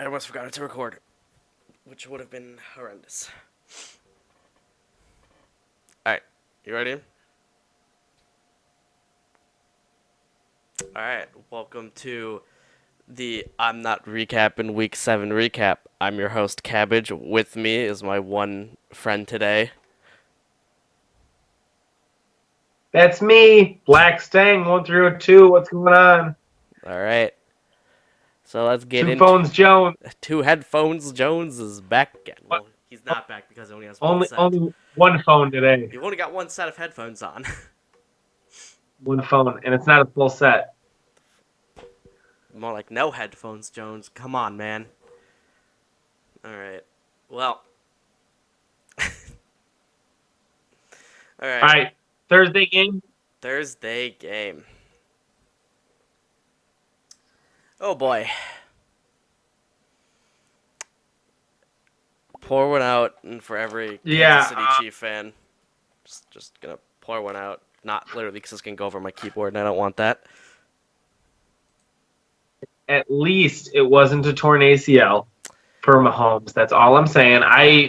almost forgot to record, which would have been horrendous. Alright, you ready? Alright, welcome to the I'm Not Recapin Week 7 recap. I'm your host, Cabbage. With me is my one friend today. That's me, Black Stang 1302. What's going on? Alright, so let's get Two into phones, Jones. Two headphones. Jones is back again. Well, he's not back because he only has one set. Only one phone today. You've only got one set of headphones on. One phone, and it's not a full set. More like no headphones, Jones. Come on, man. Alright. Well. Alright. All right, Thursday game. Thursday game. Oh boy. Pour one out, and for every Kansas City Chief fan, just gonna pour one out. Not literally, because it's gonna go over my keyboard, and I don't want that. At least it wasn't a torn ACL for Mahomes. That's all I'm saying.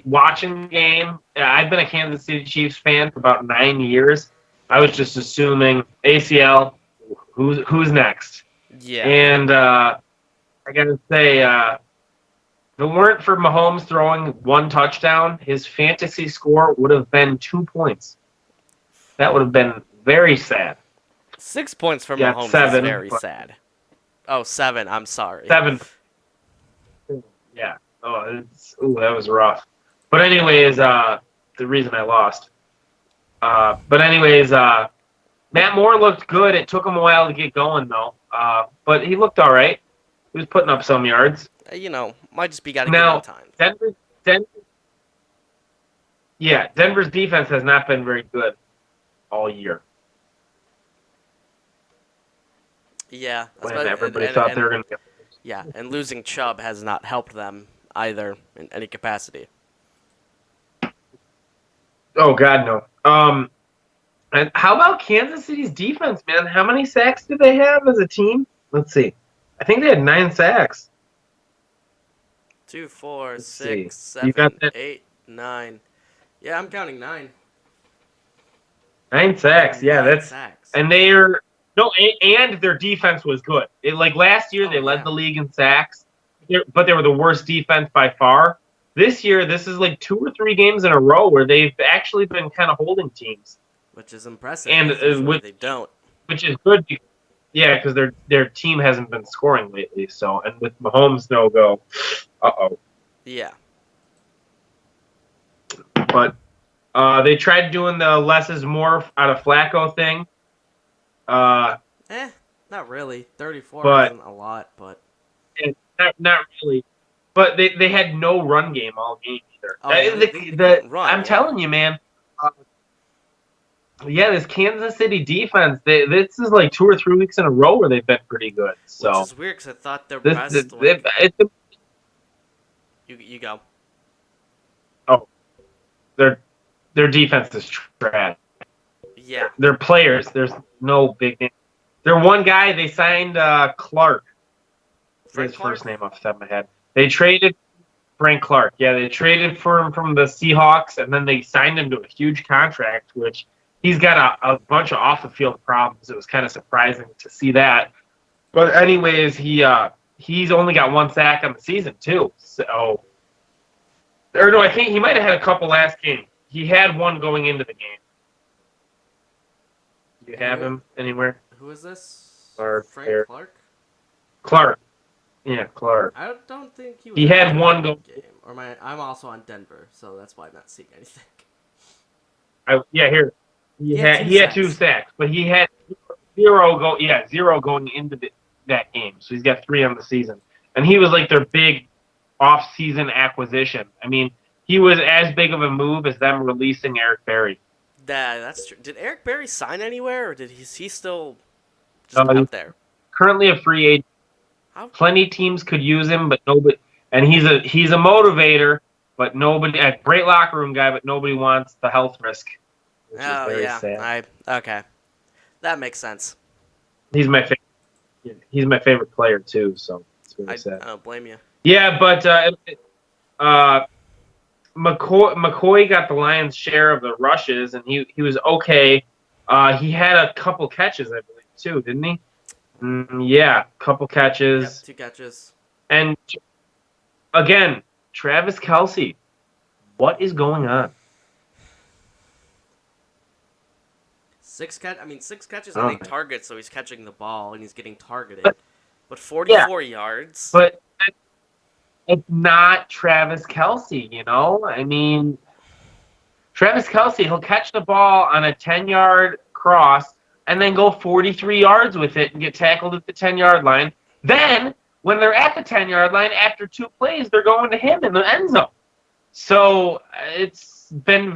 Watching the game. I've been a Kansas City Chiefs fan for about 9 years. I was just assuming ACL. Who's next? Yeah. And I gotta say, if it weren't for Mahomes throwing one touchdown, his fantasy score would have been 2 points. That would have been very sad. 6 points for Yeah, Mahomes seven, is very sad. Oh, 7. I'm sorry. 7. Yeah. That was rough. But anyways, the reason I lost. Matt Moore looked good. It took him a while to get going, though. But he looked all right. He was putting up some yards. Might just be got to give him time. Denver's defense has not been very good all year. Yeah. When everybody thought they were going to get. Yeah, and losing Chubb has not helped them either in any capacity. Oh, God, no. And how about Kansas City's defense, man? How many sacks did they have as a team? Let's see. I think they had 9 sacks. 2, 4, Let's 6, see. 7, 8, 9. Yeah, I'm counting 9. 9 sacks. Yeah, 9 sacks. And their defense was good. Like last year, they led the league in sacks, but they were the worst defense by far. This year, this is like 2 or 3 games in a row where they've actually been kind of holding teams, which is impressive. And they don't, which is good. Because their team hasn't been scoring lately. So, and with Mahomes no go, yeah. But they tried doing the less is more out of Flacco thing. Not really. 34 isn't a lot, but not really. But they had no run game all game either. I'm telling you, man. This Kansas City defense. This is like 2 or 3 weeks in a row where they've been pretty good. So which is weird because I thought their best. You go. Oh, their defense is trash. Yeah. Their players. There's no big name. Their one guy they signed Clark. His first name off the top of my head. They traded Frank Clark. Yeah, they traded for him from the Seahawks, and then they signed him to a huge contract, which he's got a bunch of off-the-field problems. It was kind of surprising to see that. But anyways, he's only got 1 sack on the season, too. So, or no, I think he might have had a couple last game. He had 1 going into the game. Do you have him anywhere? Who is this? Clark. Clark? Clark. Yeah, Clark. I don't think he was. He had 1 go. Game. I'm also on Denver, so that's why I'm not seeing anything. Here. He had 2 sacks, but he had 0 going into that game. So he's got 3 on the season, and he was like their big off-season acquisition. I mean, he was as big of a move as them releasing Eric Berry. That's true. Did Eric Berry sign anywhere, or is he still just out there? Currently a free agent. Plenty of teams could use him, but nobody. And he's a motivator, but nobody. A great locker room guy, but nobody wants the health risk. Which is very sad. Okay, that makes sense. He's my favorite player too, so it's really sad. I don't blame you. Yeah, but uh, McCoy got the Lions' share of the rushes, and he was okay. He had a couple catches, I believe, too, didn't he? Yeah, couple Yep, catches. 2 catches. And again, Travis Kelce, what is going on? 6 catches I on don't 8 targets, so he's catching the ball and he's getting targeted. But But yeah, 44 yards. but it's not Travis Kelce, you know? I mean, Travis Kelce, he'll catch the ball on a 10-yard cross and then go 43 yards with it and get tackled at the 10-yard line. Then, when they're at the 10-yard line, after 2 plays, they're going to him in the end zone. So it's been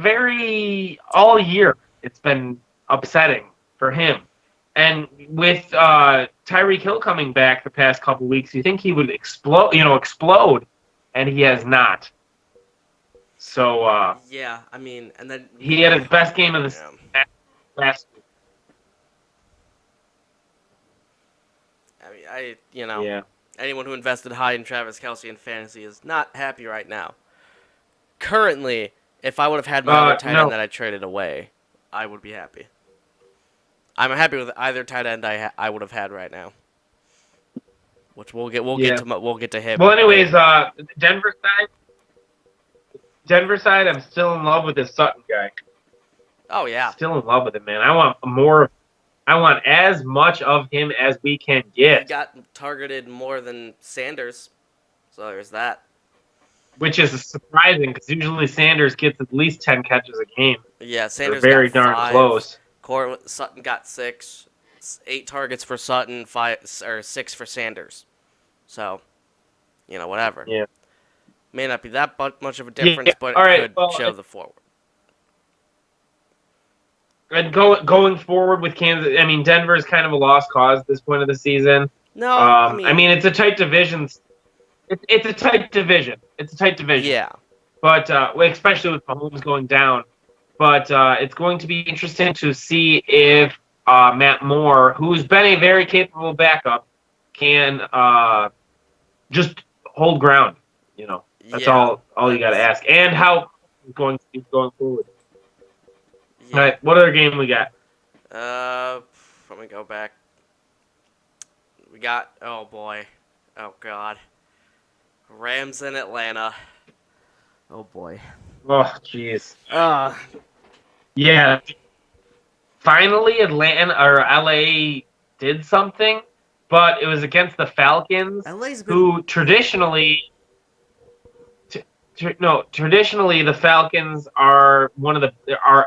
all year, it's been upsetting for him. And with Tyreek Hill coming back the past couple weeks, you think he would explode, and he has not. So Yeah, and then he had his best game of the yeah. season last week. I mean, Yeah. anyone who invested high in Travis Kelce in fantasy is not happy right now. Currently, if I would have had my other tight end No. that I traded away, I would be happy. I'm happy with either tight end I would have had right now, which Yeah. we'll get to him Well, anyways, later. Denver side. Denver side. I'm still in love with this Sutton guy. Oh yeah, Still in love with him, man. I want more. I want as much of him as we can he get, got targeted more than Sanders, so there's that. which is surprising because usually Sanders gets at least 10 catches a game. Yeah, They're Sanders got very darn 5. close. Sutton got 6. 8 targets for Sutton, 6 for Sanders. So, whatever. Yeah. May not be that much of a Yeah. difference, but All it right. could Well, show the forward. and going forward with Kansas, I mean, Denver is kind of a lost cause at this point of the season. No, I mean, it's a tight division. It's a tight division. It's a tight division. yeah, But especially with Mahomes going down. But it's going to be interesting to see if Matt Moore, who's been a very capable backup, can just hold ground. That's yeah, all you got to ask. And how he's going to be going forward. All yeah. right, what other game we got? Let me go back. We got, oh boy, oh god, Rams in Atlanta. Oh boy. Oh, jeez. Uh, Yeah. Finally, Atlanta or LA did something, but it was against the Falcons, LA's been who traditionally the Falcons are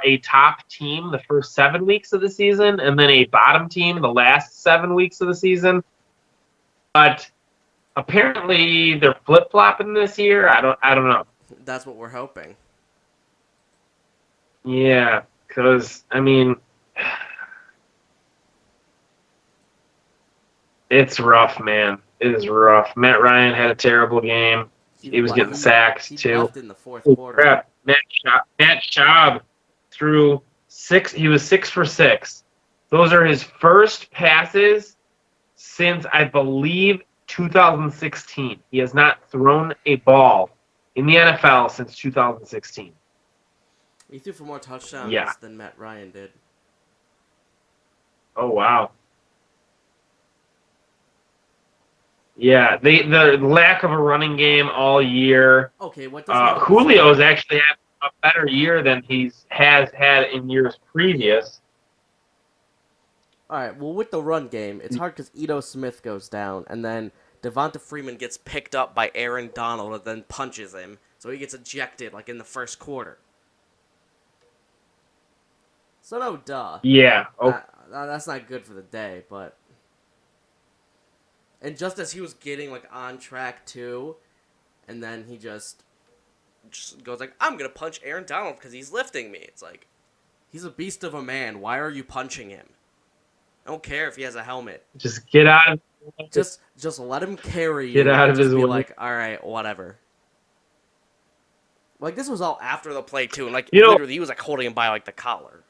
a top team the first 7 weeks of the season, and then a bottom team the last 7 weeks of the season. But apparently they're flip flopping this year. I don't know. That's what we're hoping. Yeah, because I mean, it's rough, man. It is rough. Matt Ryan had a terrible game. He was getting sacked He too. left in the fourth Holy quarter. crap. Matt Schaub threw 6. He was 6 for 6. Those are his first passes since, I believe, 2016. He has not thrown a ball in the NFL since 2016. He threw for more touchdowns Yeah. than Matt Ryan did. Oh, wow. Yeah, the lack of a running game all year. Okay, what does Julio's actually had a better year than has had in years previous. All right, well, with the run game, it's hard because Ito Smith goes down, and then Devonta Freeman gets picked up by Aaron Donald and then punches him, so he gets ejected, like, in the first quarter. So, no, duh. Yeah. Oh. That's not good for the day, but... And just as he was getting, like, on track, too, and then he just goes like, I'm going to punch Aaron Donald because he's lifting me. It's like, he's a beast of a man. Why are you punching him? I don't care if he has a helmet. Just get out of Just let him carry you. Get out and of just his be way. like, all right, whatever. Like, this was all after the play, too. And, like, You know- literally, he was, like, holding him by, like, the collar.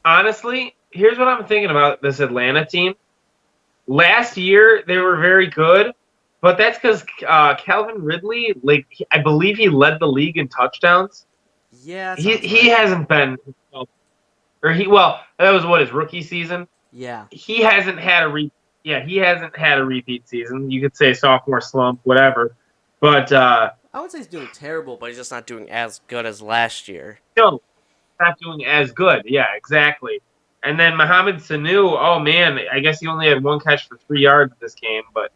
Honestly, here's what I'm thinking about this Atlanta team. Last year, they were very good, But that's because Calvin Ridley, I believe he led the league in touchdowns. Yeah, that He sounds he right. hasn't been, that was what his rookie season. Yeah. He hasn't had he hasn't had a repeat season. You could say sophomore slump, whatever. But I would say he's doing terrible, but he's just not doing as good as last year. no, not doing as good. Yeah, exactly. And then Mohamed Sanu, oh man, I guess he only had one catch for 3 yards this game, but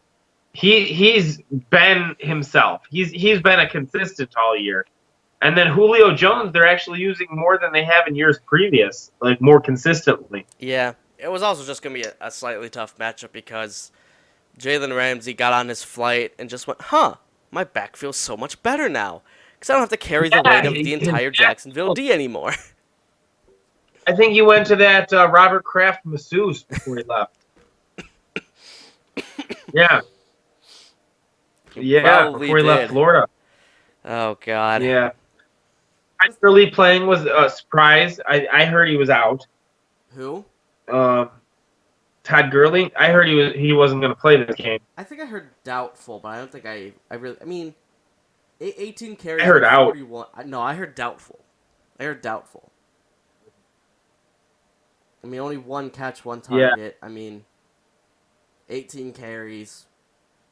he's been himself. He's been a consistent all year. And then Julio Jones, they're actually using more than they have in years previous, like more consistently. Yeah. It was also just going to be a slightly tough matchup because Jalen Ramsey got on his flight and just went, my back feels so much better now. Because I don't have to carry the weight Yeah, of the entire Jacksonville D anymore. I think he went to that Robert Kraft masseuse before he left. Yeah. Yeah, before he left Florida. Oh, God. Yeah. Todd Gurley playing was a surprise. I heard he was out. Who? Todd Gurley. I heard he wasn't going to play this game. I think I heard doubtful, but I don't think I really... I mean, 18 carries. I heard out. 41. No, I heard doubtful. I mean, only one catch, one target. Yeah. I mean, 18 carries.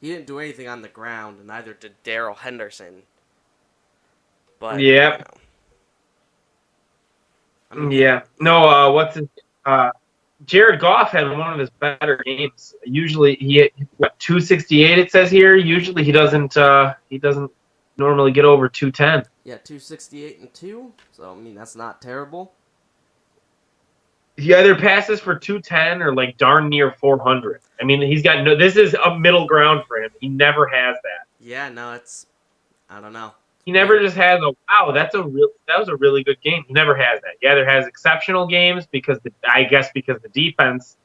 He didn't do anything on the ground, and neither did Darrell Henderson. But yeah, I mean, Jared Goff had one of his better games. Usually he 268. It says here. Usually he doesn't normally get over 210. Yeah, 268 and 2. So I mean that's not terrible. He either passes for 210 or like darn near 400. I mean, he's got no. This is a middle ground for him. He never has that. Yeah, no, I don't know. He never just has a wow. That was a really good game. He never has that. He either has exceptional games because the defense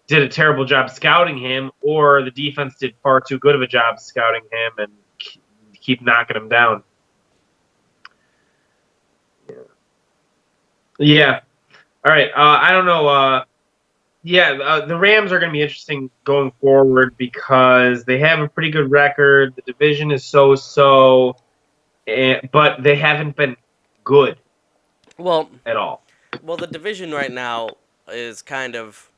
did a terrible job scouting him, or the defense did far too good of a job scouting him and keep knocking him down. Yeah. All right. I don't know. The Rams are going to be interesting going forward because they have a pretty good record. The division is so-so, but they haven't been good at all. Well, the division right now is kind of...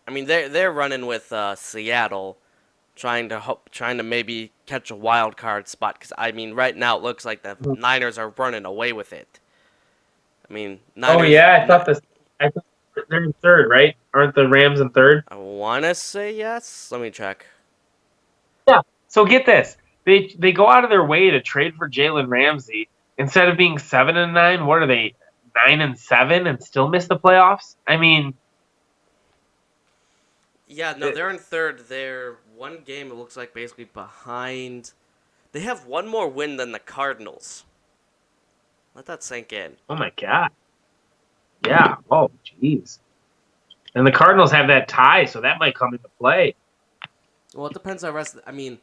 I mean, they're running with Seattle, trying to maybe catch a wild card spot. Because, I mean, right now it looks like the Niners are running away with it. I mean, Niners... Oh, yeah, I thought they're in third, right? Aren't the Rams in third? I want to say yes. Let me check. Yeah, so get this. They go out of their way to trade for Jalen Ramsey. Instead of being 7-9, what are they, 9-7 and still miss the playoffs? I mean... Yeah, no, they're in third. They're one game, it looks like, basically behind. They have one more win than the Cardinals. Let that sink in. Oh, my God. Yeah. Oh, jeez. And the Cardinals have that tie, so that might come into play. Well, it depends on the rest. I mean,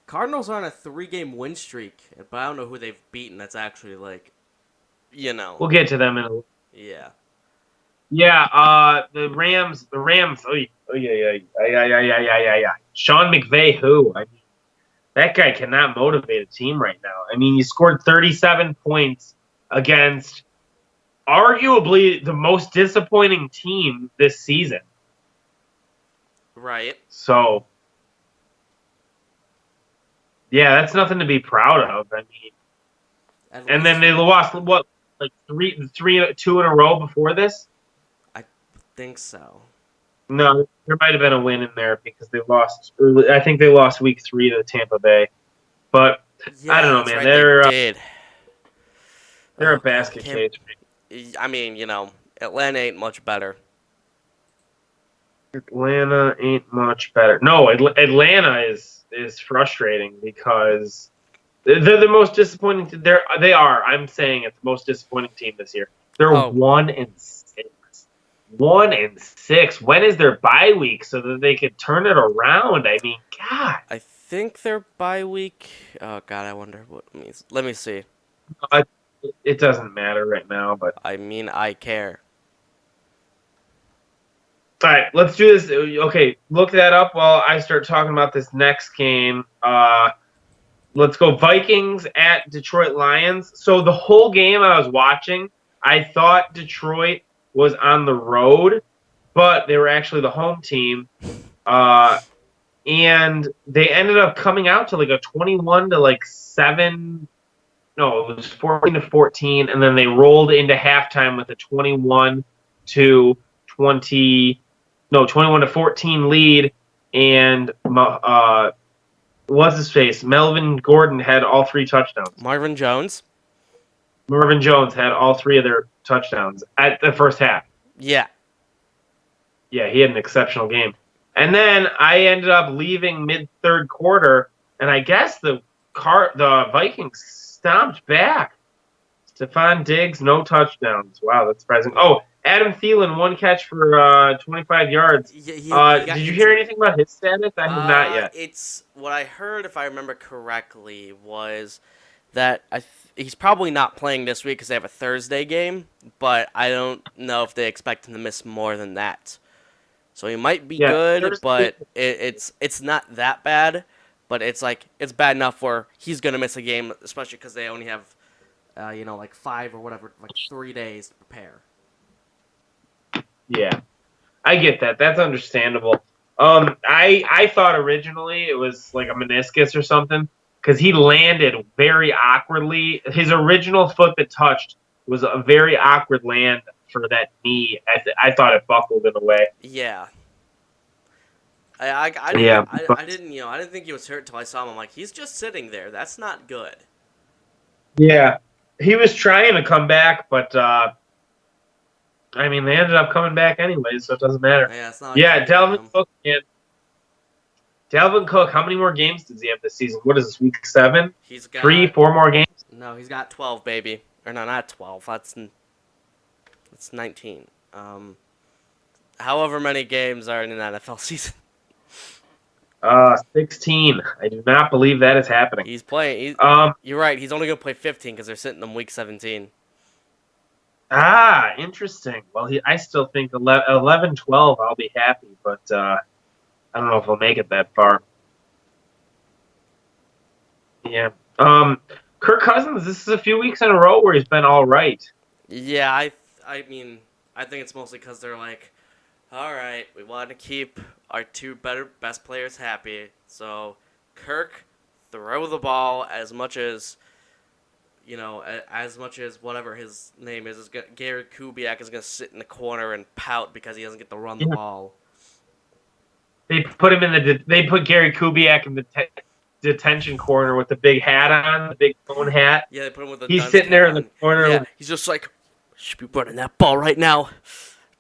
Cardinals are on a 3-game win streak, but I don't know who they've beaten that's actually, like, We'll get to them in a... Yeah. Yeah, the Rams. Oh yeah. Sean McVay, who? I mean, that guy cannot motivate a team right now. I mean, he scored 37 points against arguably the most disappointing team this season. Right. So, yeah, that's nothing to be proud of. I mean, and then they lost what, like 2 in a row before this. I think so. No, there might have been a win in there because they lost early. I think they lost week 3 to Tampa Bay. But yeah, I don't know, man. Right, they're a basket case. I mean, Atlanta ain't much better. Atlanta ain't much better. No, Atlanta is frustrating because they're the most disappointing. They are. I'm saying it's the most disappointing team this year. They're 1-6. 1-6. When is their bye week so that they could turn it around? I mean, God. I think their bye week. Oh God, I wonder what it means. Let me see. It doesn't matter right now, but I mean, I care. All right, let's do this. Okay, look that up while I start talking about this next game. Let's go Vikings at Detroit Lions. So the whole game I was watching, I thought Detroit was on the road, but they were actually the home team. And they ended up coming out to like a 21 to like 7. No, it was 14 to 14, and then they rolled into halftime with a 21 to 20. No, 21 to 14 lead, and what's his face? Melvin Gordon had all 3 touchdowns. Marvin Jones. Marvin Jones had all 3 of their touchdowns at the first half. Yeah. Yeah, he had an exceptional game. And then I ended up leaving mid-third quarter, and I guess the Vikings stomped back. Stephon Diggs, no touchdowns. Wow, that's surprising. Oh, Adam Thielen, 1 catch for 25 yards. Did you hear anything about his status? I have not yet. It's what I heard, if I remember correctly, was that he's probably not playing this week because they have a Thursday game, but I don't know if they expect him to miss more than that. So he might be good, Thursday. But it's not that bad. But it's bad enough where he's gonna miss a game, especially because they only have, 5 or whatever, 3 days to prepare. Yeah, I get that. That's understandable. I thought originally it was like a meniscus or something because he landed very awkwardly. His original foot that touched was a very awkward land for that knee. I thought it buckled in a way. Yeah. I didn't think he was hurt until I saw him. I'm like, he's just sitting there. That's not good. Yeah, he was trying to come back, but they ended up coming back anyway, so it doesn't matter. Yeah, it's not. Dalvin Cook. Dalvin Cook. How many more games does he have this season? What is this, week 7? He's got 3, 4 more games. No, he's got 12, baby. Or no, not 12. That's 19. However many games are in an NFL season. 16. I do not believe that is happening. He's playing. You're right. He's only going to play 15 because they're sitting in week 17. Interesting. Well, I still think 11, 12, I'll be happy, but I don't know if he'll make it that far. Yeah. Kirk Cousins, this is a few weeks in a row where he's been all right. Yeah, I think it's mostly because they're like, all right, we want to keep our 2 best players happy. So, Kirk, throw the ball as much as whatever his name is Gary Kubiak is going to sit in the corner and pout because he doesn't get to run the ball. They put him they put Gary Kubiak in the detention corner with the big hat on, the big cone hat. Yeah, they put him with the. He's sitting there in the corner. Yeah, he's just like, should be running that ball right now.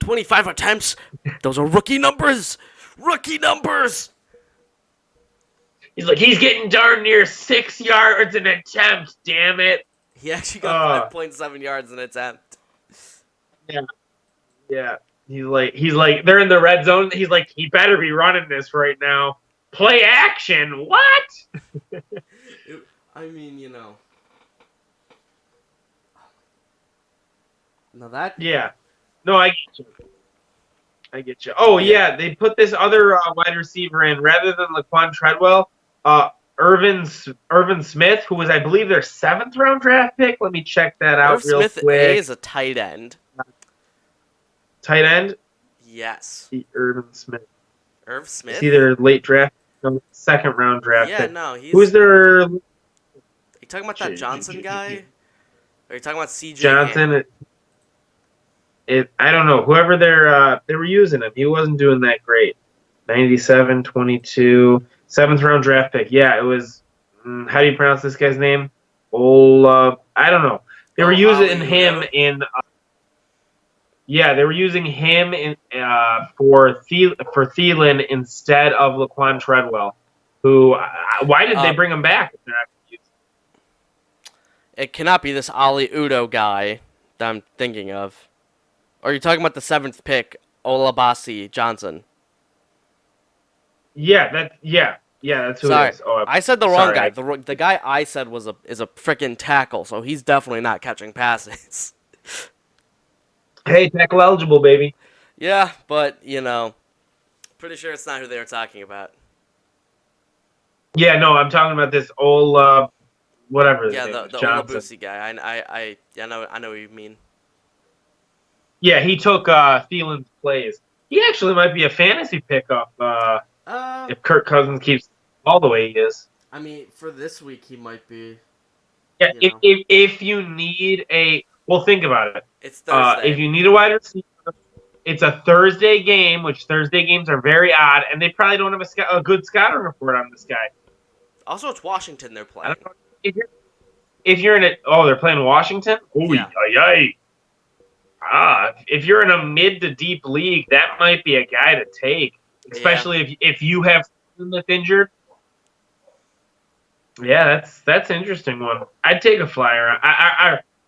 25 attempts. Those are rookie numbers. Rookie numbers. He's like, he's getting darn near 6 yards an attempt. Damn it. He actually got 5.7 yards an attempt. Yeah. He's like, they're in the red zone. He's like, he better be running this right now. Play action. What? Now that. Yeah. No, I get you. Oh, yeah. They put this other wide receiver in rather than Laquan Treadwell. Irvin Smith, who was, I believe, their 7th round draft pick. Let me check that out real quick. Smith is a tight end. Tight end? Yes. Irvin Smith. Irv Smith? It's either late draft, 2nd round draft pick. Yeah, no, he's. Who's their? Are you talking about that Johnson guy? Or are you talking about CJ? Johnson. I don't know. Whoever they were using him, he wasn't doing that great. 97, 22, 7th round draft pick. Yeah, it was. How do you pronounce this guy's name? I don't know. They were using him in. They were using him for Thielen instead of Laquan Treadwell. Who? Why did they bring him back if they're not going to use him? It cannot be this Ali Udo guy that I'm thinking of. Or are you talking about the 7th pick, Olabasi Johnson? Yeah, that's who it is. Oh, I said the wrong guy. The guy I said is a freaking tackle, so he's definitely not catching passes. Hey, tackle eligible, baby. Yeah, but, pretty sure it's not who they were talking about. Yeah, no, I'm talking about this old whatever his Yeah, name the is, Johnson. Olabusi guy. I know what you mean. Yeah, he took Thielen's plays. He actually might be a fantasy pickup Uh, if Kirk Cousins keeps all the way he is. I mean, for this week he might be. Yeah, You know, if you need a well, think about it. it's If Thursday. you need a wide receiver, it's a Thursday game, which Thursday games are very odd, and they probably don't have a good scouting report on this guy. Also, it's Washington they're I playing. don't know if you're in it. Oh, they're playing Washington. Oh, Yeah. yay! If you're in a mid to deep league, that might be a guy to take, Yeah. especially if you have someone that's injured. Yeah, that's an interesting one. I'd take a flyer.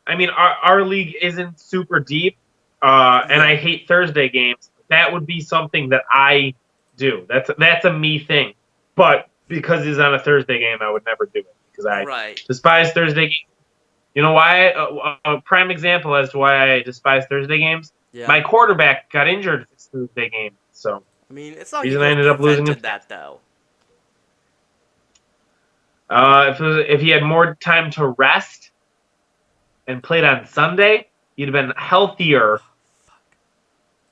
I mean, our league isn't super deep, and I Yeah. hate Thursday games. That would be something that I do. That's a me thing. But because he's on a Thursday game, I would never do it because I Right. despise Thursday games. You know why? A prime example as to why I despise Thursday games. Yeah. My quarterback got injured this Thursday game, so I mean, it's not like you reason could I have ended up losing him. prevented that though. If he had more time to rest and played on Sunday, he'd have been healthier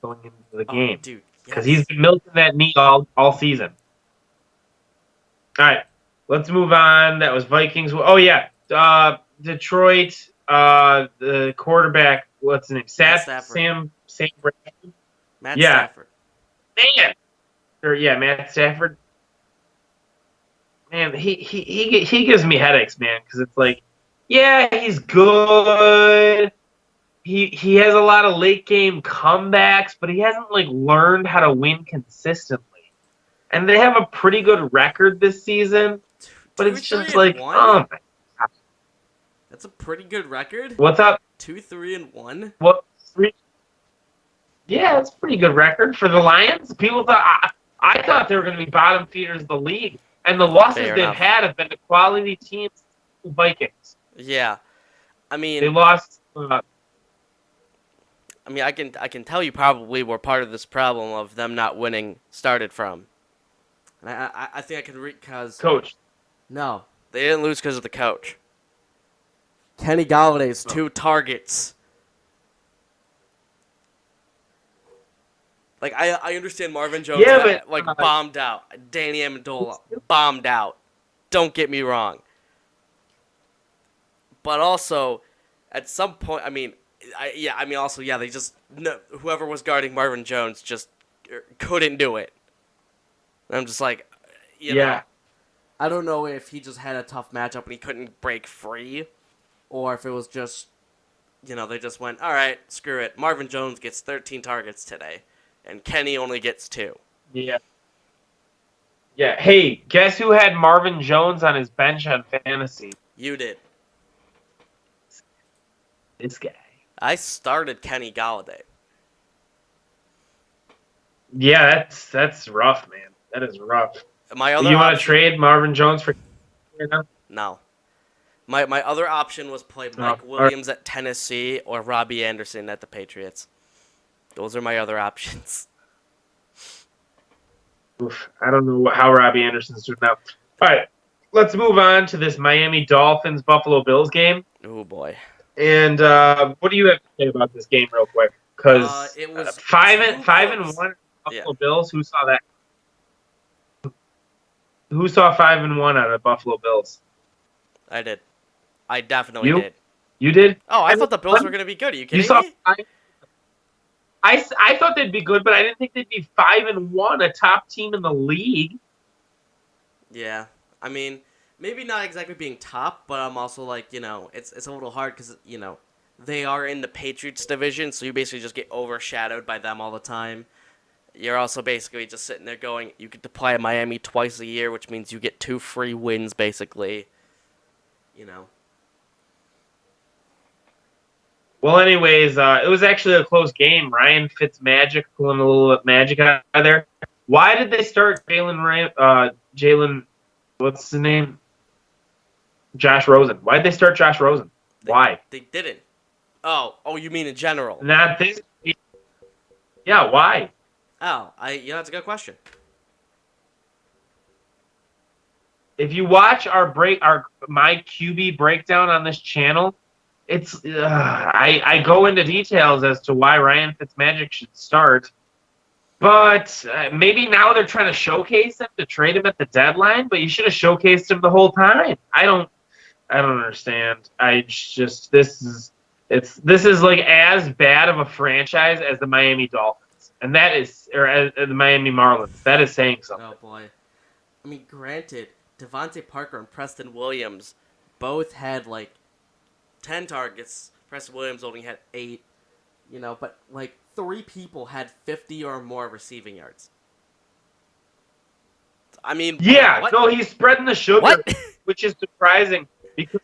going into the Oh, game dude. because he's Yes. been milking that knee all season. All right, let's move on. That was Vikings. Oh yeah, Detroit. The quarterback. What's his name? Matt Stafford. Sam. Matt Yeah, Stafford. man. Or yeah, Matt Stafford. Man, he gives me headaches, man, because it's like, yeah, he's good. He has a lot of late game comebacks, but he hasn't like learned how to win consistently. And they have a pretty good record this season, but Two, it's three, just and like, one. oh my god, That's a pretty good record. what's up? 2, 3, and 1. What? Yeah, it's a pretty good record for the Lions. People thought I thought they were going to be bottom feeders of the league, and the losses Fair they've enough. had have been to quality teams. Vikings. Yeah. I mean, They lost. I can tell you probably where part of this problem of them not winning started from. And I think I can read because Coach. no, they didn't lose because of the coach. Kenny Galladay's 2 targets. Like I understand Marvin Jones Yeah, but bombed out. Danny Amendola bombed out. Don't get me wrong. But also, at some point, I mean, they just whoever was guarding Marvin Jones just couldn't do it. And I'm just like, you know, I don't know if he just had a tough matchup and he couldn't break free, or if it was just, they just went, all right, screw it. Marvin Jones gets 13 targets today, and Kenny only gets 2. yeah. Hey, guess who had Marvin Jones on his bench on fantasy? You did. This guy. I started Kenny Galladay. Yeah, that's rough, man. That is rough. My other You want to option, trade Marvin Jones for? no. My other option was play Mike Williams at Tennessee or Robbie Anderson at the Patriots. Those are my other options. Oof, I don't know how Robbie Anderson's doing now. All right, let's move on to this Miami Dolphins Buffalo Bills game. Oh boy. And what do you have to say about this game, real quick? Because it was 5-1 close. Buffalo Bills. Who saw that? Who saw 5-1 out of Buffalo Bills? I did. I definitely did. You did? Oh, I thought the Bills were going to be good. Are you kidding me? I thought they'd be good, but I didn't think they'd be 5-1, a top team in the league. Yeah, I mean, maybe not exactly being top, but I'm also like, it's a little hard because they are in the Patriots division, so you basically just get overshadowed by them all the time. You're also basically just sitting there going, you get to play Miami twice a year, which means you get 2 free wins, basically. Well, anyways, it was actually a close game. Ryan Fitzmagic pulling a little magic out of there. Why did they start Jalen, what's his name? Josh Rosen. Why did they start Josh Rosen? Why? They didn't. Oh, you mean in general? Not this. Yeah, why? Oh, that's a good question. if you watch my QB breakdown on this channel, it's I go into details as to why Ryan Fitzmagic should start. But maybe now they're trying to showcase him to trade him at the deadline. But you should have showcased him the whole time. I don't understand. This is like as bad of a franchise as the Miami Dolphins, and that is or as the Miami Marlins. That is saying something. Oh boy. I mean, granted, Devontae Parker and Preston Williams both had like 10 targets. Preston Williams only had 8. But like 3 people had 50 or more receiving yards. I mean, yeah, what? No, he's spreading the sugar, What? which is surprising because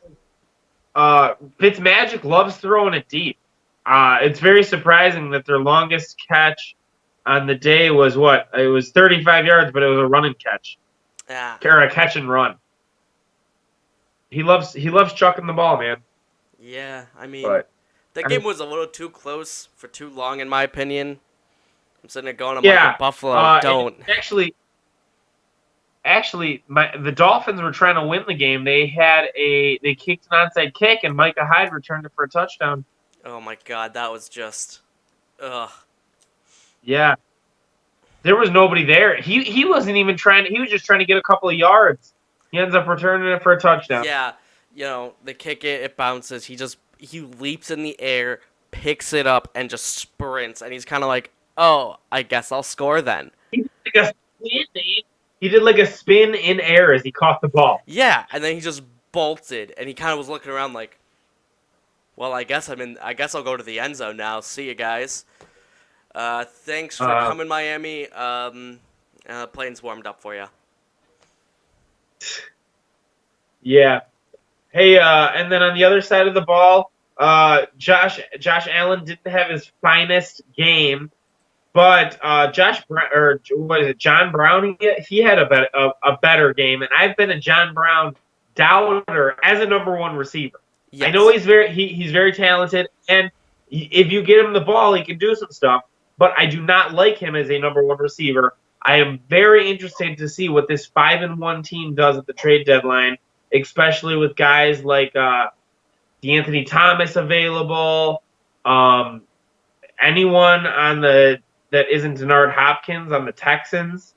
Fitzmagic loves throwing it deep. It's very surprising that their longest catch on the day was what? It was 35 yards, but it was a running catch. Yeah. Or a catch and run. He loves chucking the ball, man. Yeah, I mean, But that game was a little too close for too long, in my opinion. I'm sitting there going, yeah, Buffalo, don't. Actually, the Dolphins were trying to win the game. They kicked an onside kick, and Micah Hyde returned it for a touchdown. Oh my god, that was just, ugh. Yeah, there was nobody there. He wasn't even trying. He was just trying to get a couple of yards. He ends up returning it for a touchdown. Yeah, they kick it, it bounces. He leaps in the air, picks it up, and just sprints. And he's kind of like, oh, I guess I'll score then. He did like a spin in air as he caught the ball. Yeah, and then he just bolted, and he kind of was looking around like, well, I guess I'll go to the end zone now. See you guys. Thanks for coming, Miami. Plane's warmed up for you. Yeah. Hey, and then on the other side of the ball, Josh Allen didn't have his finest game, but John Brown? He had a better game, and I've been a John Brown doubter as a number 1 receiver. Yes. I know he's very talented, and if you get him the ball, he can do some stuff. But I do not like him as a number 1 receiver. I am very interested to see what this 5-1 team does at the trade deadline, especially with guys like DeAnthony Thomas available. Anyone on that isn't Denard Hopkins on the Texans.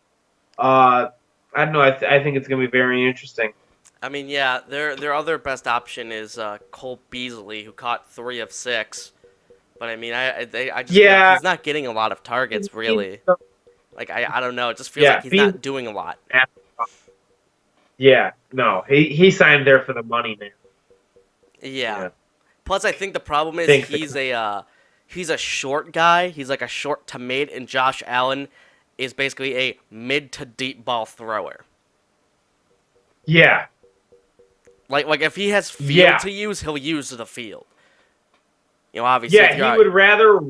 I don't know. I think it's going to be very interesting. I mean, yeah, their other best option is Cole Beasley, who caught 3 of 6. But I mean, I just feel like he's not getting a lot of targets, really. Like I don't know. It just feels like he's not doing a lot. Yeah, no, he signed there for the money, man. Yeah. Plus, I think the problem is he's a short guy. He's like a short to mid, and Josh Allen is basically a mid to deep ball thrower. Yeah. Like if he has field to use, he'll use the field. Obviously. Yeah, he would rather.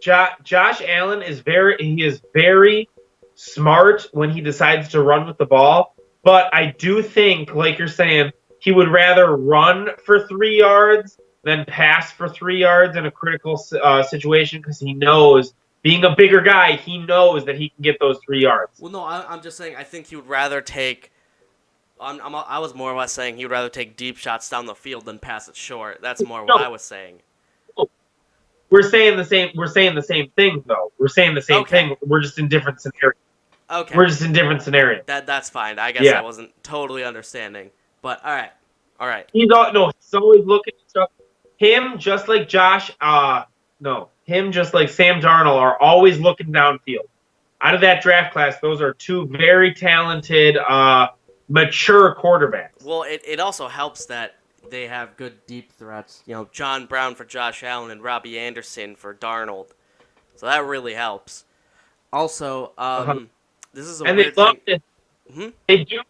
Josh Allen is very smart when he decides to run with the ball, but I do think, like you're saying, he would rather run for 3 yards than pass for 3 yards in a critical situation because he knows, being a bigger guy, he knows that he can get those 3 yards. Well, no, I'm just saying I think he would rather take. I was more or less saying he would rather take deep shots down the field than pass it short. That's more what I was saying. We're saying the same. We're saying the same thing, though. We're saying the same thing. We're just in different scenarios. Okay. We're just in different scenarios. That's fine. I guess I wasn't totally understanding. But all right. He's always looking at stuff. Him, just like Josh. Him, just like Sam Darnold, are always looking downfield. Out of that draft class, those are 2 very talented, mature quarterbacks. Well, it also helps that they have good deep threats. John Brown for Josh Allen and Robbie Anderson for Darnold. So that really helps. Also, this is a and weird they love thing. This. Mm-hmm. They do.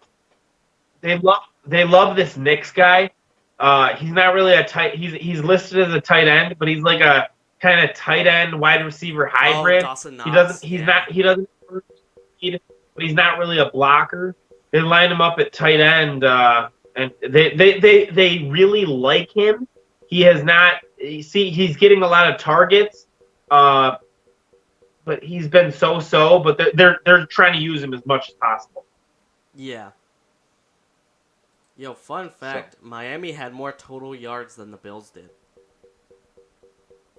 They love this Knicks guy. He's not really a tight. He's listed as a tight end, but he's like a kind of tight end wide receiver hybrid. Dawson Knox. He doesn't. But he's not really a blocker. They line him up at tight end. And they really like him. He has not. He's getting a lot of targets, but he's been so-so. But they're trying to use him as much as possible. Yeah. Yo, fun fact: Miami had more total yards than the Bills did.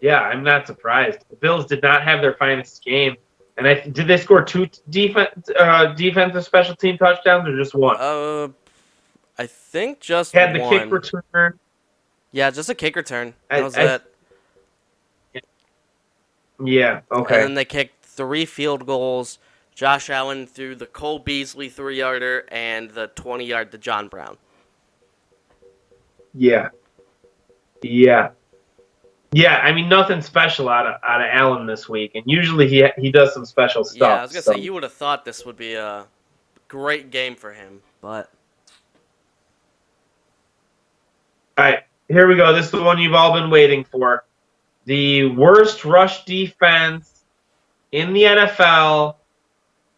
Yeah, I'm not surprised. The Bills did not have their finest game, and did they score two defensive special team touchdowns or just one? I think just Had the kick one. return. Yeah, just a kick return. That was I it. yeah, And okay. then they kicked 3 field goals. Josh Allen threw the Cole Beasley 3-yarder and the 20-yard to John Brown. Yeah. Yeah. Yeah, I mean nothing special out of Allen this week, and usually he does some special Yeah, I stuff. was gonna So, say you would have thought this would be a great game for him, but all right, here we go. This is the one you've all been waiting for. The worst rush defense in the NFL.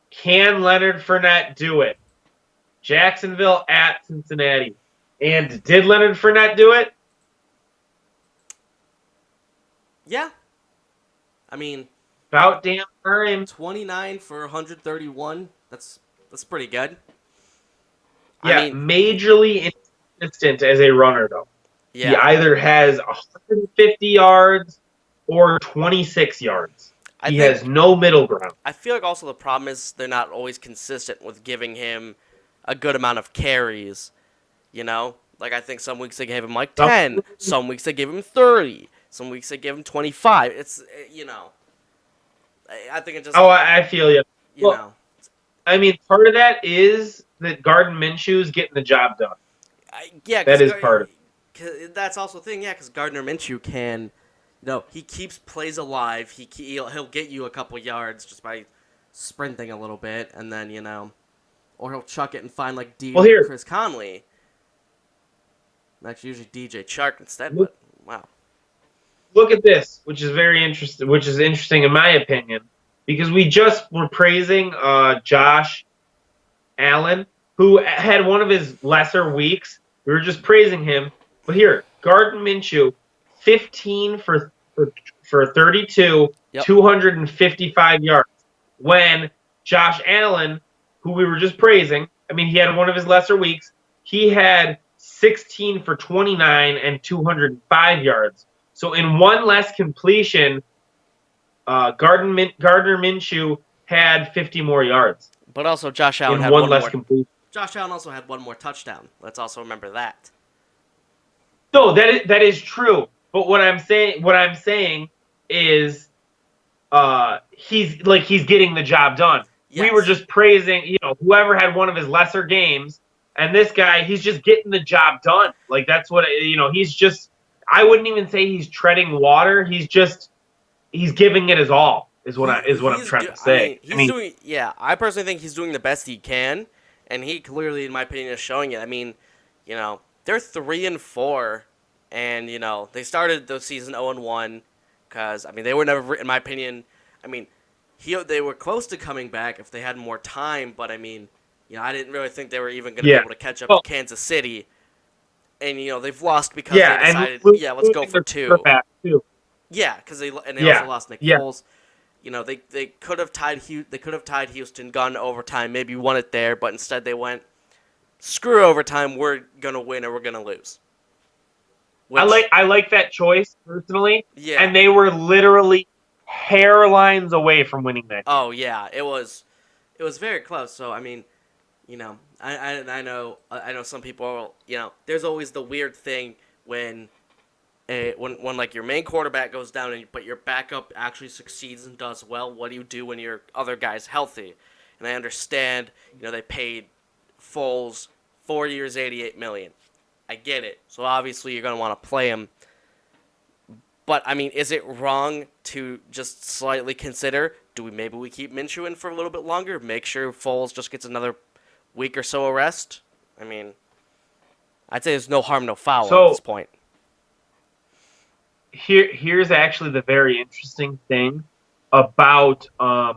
Can Leonard Fournette do it? Jacksonville at Cincinnati. And did Leonard Fournette do it? yeah, I mean, About damn time. 29 for 131. That's pretty good. Yeah, I mean, majorly inconsistent as a runner, though. He yeah, either has 150 yards or 26 yards. He has no middle ground. I feel like also the problem is they're not always consistent with giving him a good amount of carries. You know, like I think some weeks they gave him like 10, some weeks they gave him 30, some weeks they gave him 25. It's I think it just. Oh, I feel you. You know. I mean, part of that is that Gardner Minshew's getting the job done. Yeah, that is part of it. That's also the thing, yeah, because Gardner Minshew can, he keeps plays alive. He'll get you a couple yards just by sprinting a little bit, and then or he'll chuck it and find like Chris Conley. That's usually DJ Chark instead, but wow. Look at this, which is very interesting. Which is interesting in my opinion, because we just were praising Josh Allen, who had one of his lesser weeks. We were just praising him, but here, Gardner Minshew, 15 for 32, 255 yards. When Josh Allen, who we were just praising, I mean, he had one of his lesser weeks. He had 16 for 29 and 205 yards. So in one less completion, Gardner Minshew had 50 more yards. But also Josh Allen had one less completion. Josh Allen also had one more touchdown. Let's also remember that. No, that is true. But what I'm saying is he's getting the job done. Yes. We were just praising, whoever had one of his lesser games, and this guy, he's just getting the job done. Like that's what he's just. I wouldn't even say he's treading water. He's giving it his all. Is what I'm trying to say. I personally think he's doing the best he can, and he clearly, in my opinion, is showing it. I mean, they're 3-4, and they started the season 0-1 because they were never, in my opinion. They were close to coming back if they had more time, but I didn't really think they were even going to be able to catch up to Kansas City. And they've lost because they decided, let's go for 2. Yeah, because they also lost Nick Foles. They could have tied Houston, gone to overtime, maybe won it there, but instead they went, screw overtime, we're gonna win or we're gonna lose. I like that choice personally. Yeah, and they were literally hairlines away from winning that game. Oh yeah, it was very close. So I know some people, there's always the weird thing when like your main quarterback goes down but your backup actually succeeds and does well. What do you do when your other guy's healthy? And I understand, they paid Foles 4 years, $88 million. I get it. So obviously you're going to want to play him. But is it wrong to just slightly consider, maybe we keep Minshew in for a little bit longer, make sure Foles just gets another week or so of rest? I'd say there's no harm, no foul at this point. Here's actually the very interesting thing about the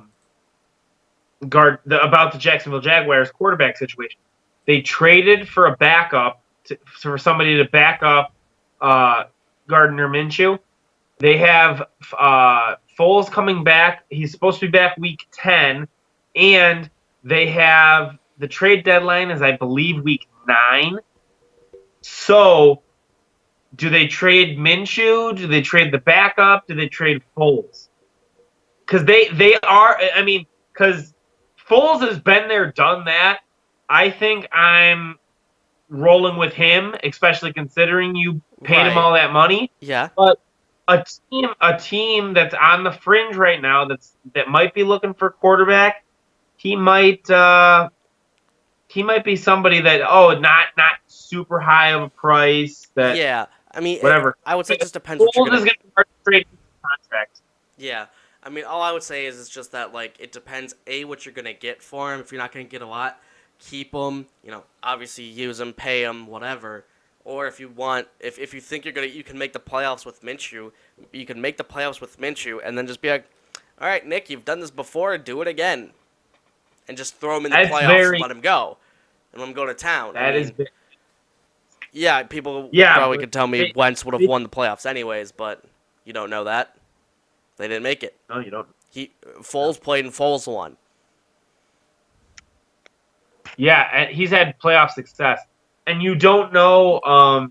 Jacksonville Jaguars quarterback situation. They traded for a backup for somebody to back up Gardner Minshew. They have Foles coming back. He's supposed to be back week 10, and they have the trade deadline is I believe week 9. So, do they trade Minshew? Do they trade the backup? Do they trade Foles? Because they are. I mean, because Foles has been there, done that. I think I'm rolling with him, especially considering you paid him Right. all that money. Yeah. But a team that's on the fringe right now that might be looking for quarterback, he might be somebody that not super high of a price that Yeah. I mean, whatever. I would say it just depends what you're Foles gonna. is going to start trading contracts. Yeah. I mean, all I would say is it's just that like it depends what you're gonna get for him. If you're not gonna get a lot, keep him. Obviously use him, pay him, whatever. Or if you want, if you think you can make the playoffs with Minshew, you can make the playoffs with Minshew, and then just be like, all right, Nick, you've done this before, do it again, and just throw him in the That's playoffs and very let him go, and let him go to town. that is Yeah, people yeah, probably but could tell me Wentz would have won the playoffs anyways, but you don't know that. They didn't make it. no, you don't. Foles played and Foles won. Yeah, and he's had playoff success, and you don't know.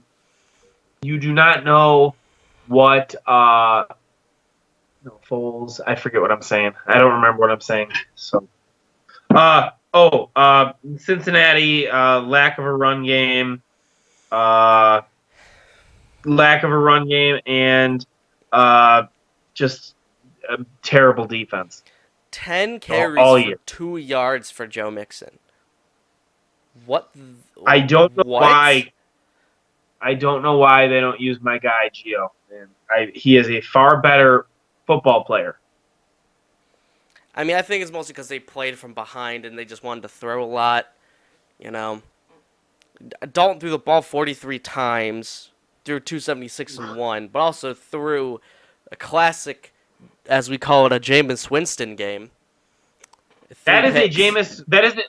You do not know what. No, Foles. I forget what I'm saying. I don't remember what I'm saying. So. Cincinnati. Lack of a run game. Lack of a run game, and just a terrible defense 10 all, carries all for year. 2 yards for Joe Mixon. What? I don't know What? why. I don't know why they don't use my guy Gio. And he is a far better football player. I mean, I think it's mostly because they played from behind and they just wanted to throw a lot. Dalton threw the ball 43 times, threw 276 and 1, but also threw a classic, as we call it, a Jameis Winston game. That is Picks. That is an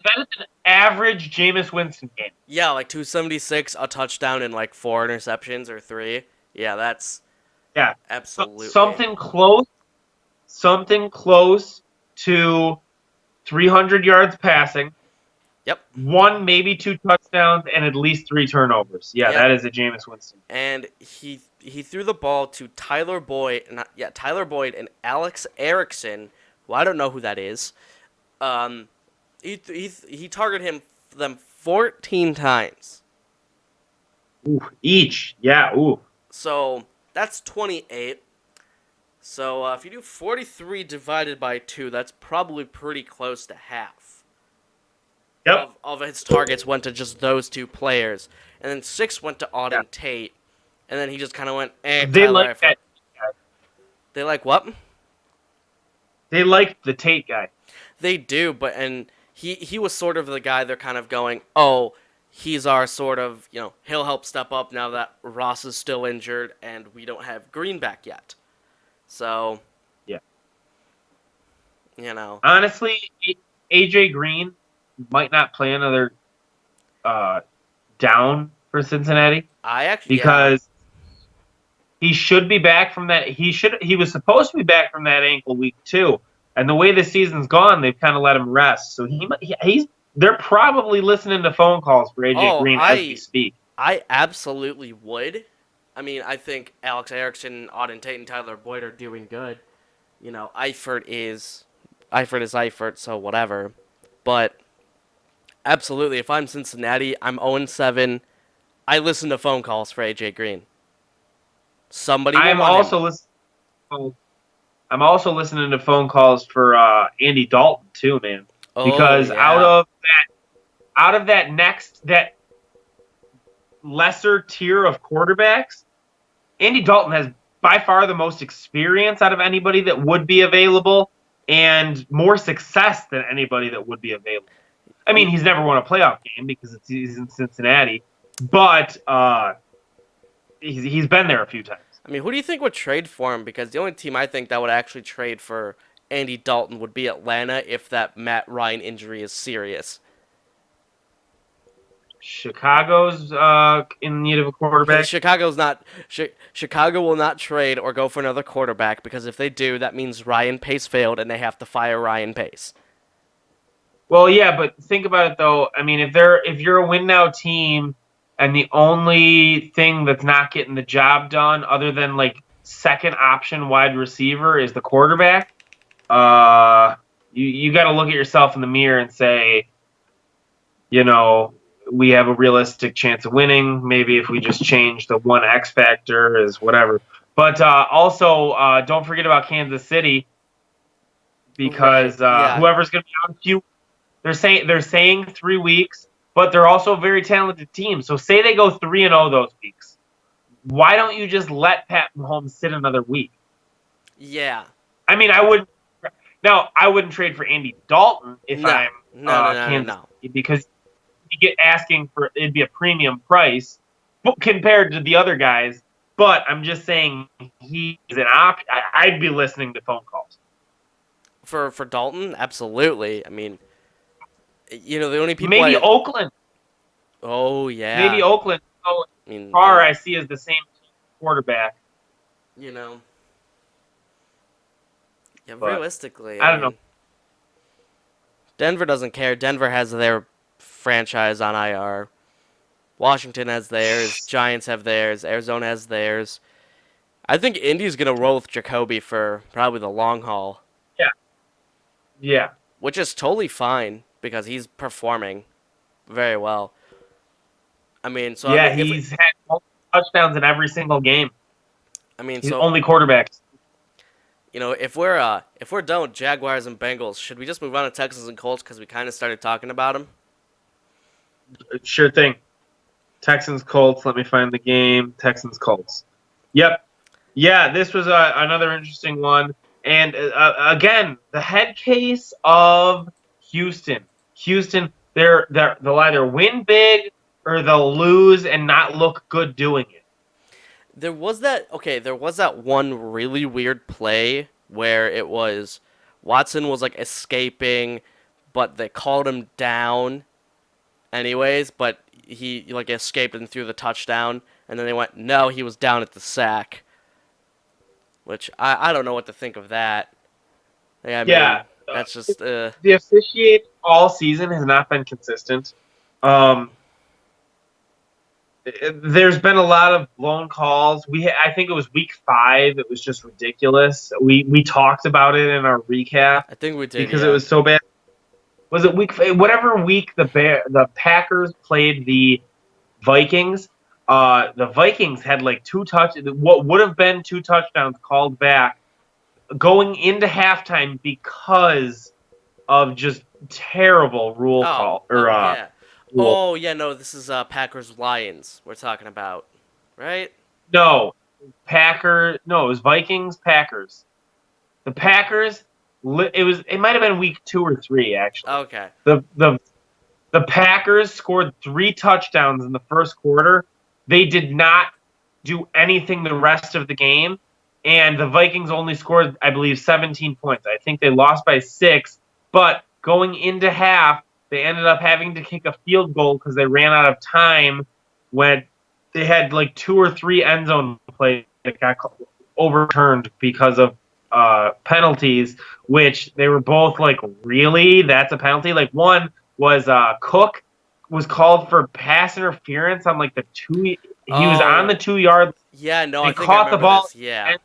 average Jameis Winston game. Yeah, like 276, a touchdown, and like 4 interceptions or 3. Yeah, that's Yeah, absolutely something close to 300 yards passing. Yep. 1, maybe 2 touchdowns, and at least 3 turnovers. Yeah, Yep. that is a Jameis Winston. And he threw the ball to Tyler Boyd and Alex Erickson, who I don't know who that is. He targeted them 14 times. Ooh, each. Yeah, ooh. So that's 28. So if you do 43 divided by 2, that's probably pretty close to half. Yep. Of his targets went to just those 2 players. And then 6 went to Auden Tate. And then he just kind of went, They Tyler like Eifert. that. They like what? They like the Tate guy. They do, but he was sort of the guy they're kind of going, oh, he's our sort of, he'll help step up now that Ross is still injured and we don't have Green back yet. So, Yeah. Honestly, AJ Green might not play another down for Cincinnati. Because he should be back from that. He was supposed to be back from that ankle week 2, and the way the season's gone, they've kind of let him rest. So they're probably listening to phone calls for AJ Green as we speak. I absolutely would. I mean, I think Alex Erickson, Auden Tate, and Tyler Boyd are doing good. Eifert is Eifert, so whatever. But absolutely, if I'm Cincinnati, I'm 0-7. I listen to phone calls for AJ Green. Somebody will want him. I'm also listening to phone calls for Andy Dalton too, man. Because yeah. out of that lesser tier of quarterbacks, Andy Dalton has by far the most experience out of anybody that would be available and more success than anybody that would be available. I mean, he's never won a playoff game because he's in Cincinnati, but he's been there a few times. I mean, who do you think would trade for him? Because the only team I think that would actually trade for Andy Dalton would be Atlanta if that Matt Ryan injury is serious. Chicago's in need of a quarterback. Chicago will not trade or go for another quarterback because if they do, that means Ryan Pace failed and they have to fire Ryan Pace. Well, yeah, but think about it though. I mean, if you're a win now team and the only thing that's not getting the job done, other than like second option wide receiver, is the quarterback. You got to look at yourself in the mirror and say, we have a realistic chance of winning. Maybe if we just change the one X factor is whatever. But also, don't forget about Kansas City, Right. because Yeah. whoever's going to be on few, they're saying 3 weeks, but they're also a very talented team. So say they go 3-0 those weeks. Why don't you just let Pat Mahomes sit another week? Yeah. I mean, I wouldn't. Now, I wouldn't trade for Andy Dalton if No. I'm No. No. No. No. Kansas No. City, because you get asking for it'd be a premium price compared to the other guys. But I'm just saying he's an option. I'd be listening to phone calls. For Dalton, absolutely. I mean, the only people Maybe I. Oakland. Oh yeah. Maybe Oakland. So I mean, far, I see as the same quarterback. you know. Yeah. But Realistically, I I don't know. mean, Denver doesn't care. Denver has their franchise on IR. Washington has theirs. Giants have theirs. Arizona has theirs. I think Indy's gonna roll with Jacoby for probably the long haul, Yeah. Yeah. which is totally fine because he's performing very well. I mean, so I Yeah. mean, He's had multiple touchdowns in every single game. He's so only quarterback. if we're done with Jaguars and Bengals, should we just move on to Texans and Colts because we kind of started talking about them? Sure thing. Texans Colts. Let me find the game. Texans Colts. Yep. Yeah, this was another interesting one. And again, the head case of Houston. Houston, they'll either win big or they'll lose and not look good doing it. There was that one really weird play where it was Watson was like escaping, but they called him down anyways, but he like escaped and threw the touchdown, and then they went, no, he was down at the sack, which I don't know what to think of that. Yeah, I Yeah, mean that's just the officiating all season has not been consistent. Um, there's been a lot of blown calls. I think it was week 5. It was just ridiculous. We talked about it in our recap I think we did, because it yeah. was so bad. Was it whatever week the Packers played the Vikings? The Vikings had like what would have been 2 touchdowns called back going into halftime because of just terrible rule call or Yeah. rule. Oh yeah, no, this is Packers Lions we're talking about, right? No, No, it was Vikings Packers. The Packers. It might have been week 2 or 3 actually. Okay. The Packers scored 3 touchdowns in the first quarter. They did not do anything the rest of the game, and the Vikings only scored, I believe, 17 points. I think they lost by 6, but going into half, they ended up having to kick a field goal because they ran out of time when they had like 2 or 3 end zone plays that got overturned because of penalties, which they were both like, really? That's a penalty? Like, one was Cook was called for pass interference on like the 2. He was on the 2-yard. Yeah, no, They I think I caught the remember ball. this. Yeah.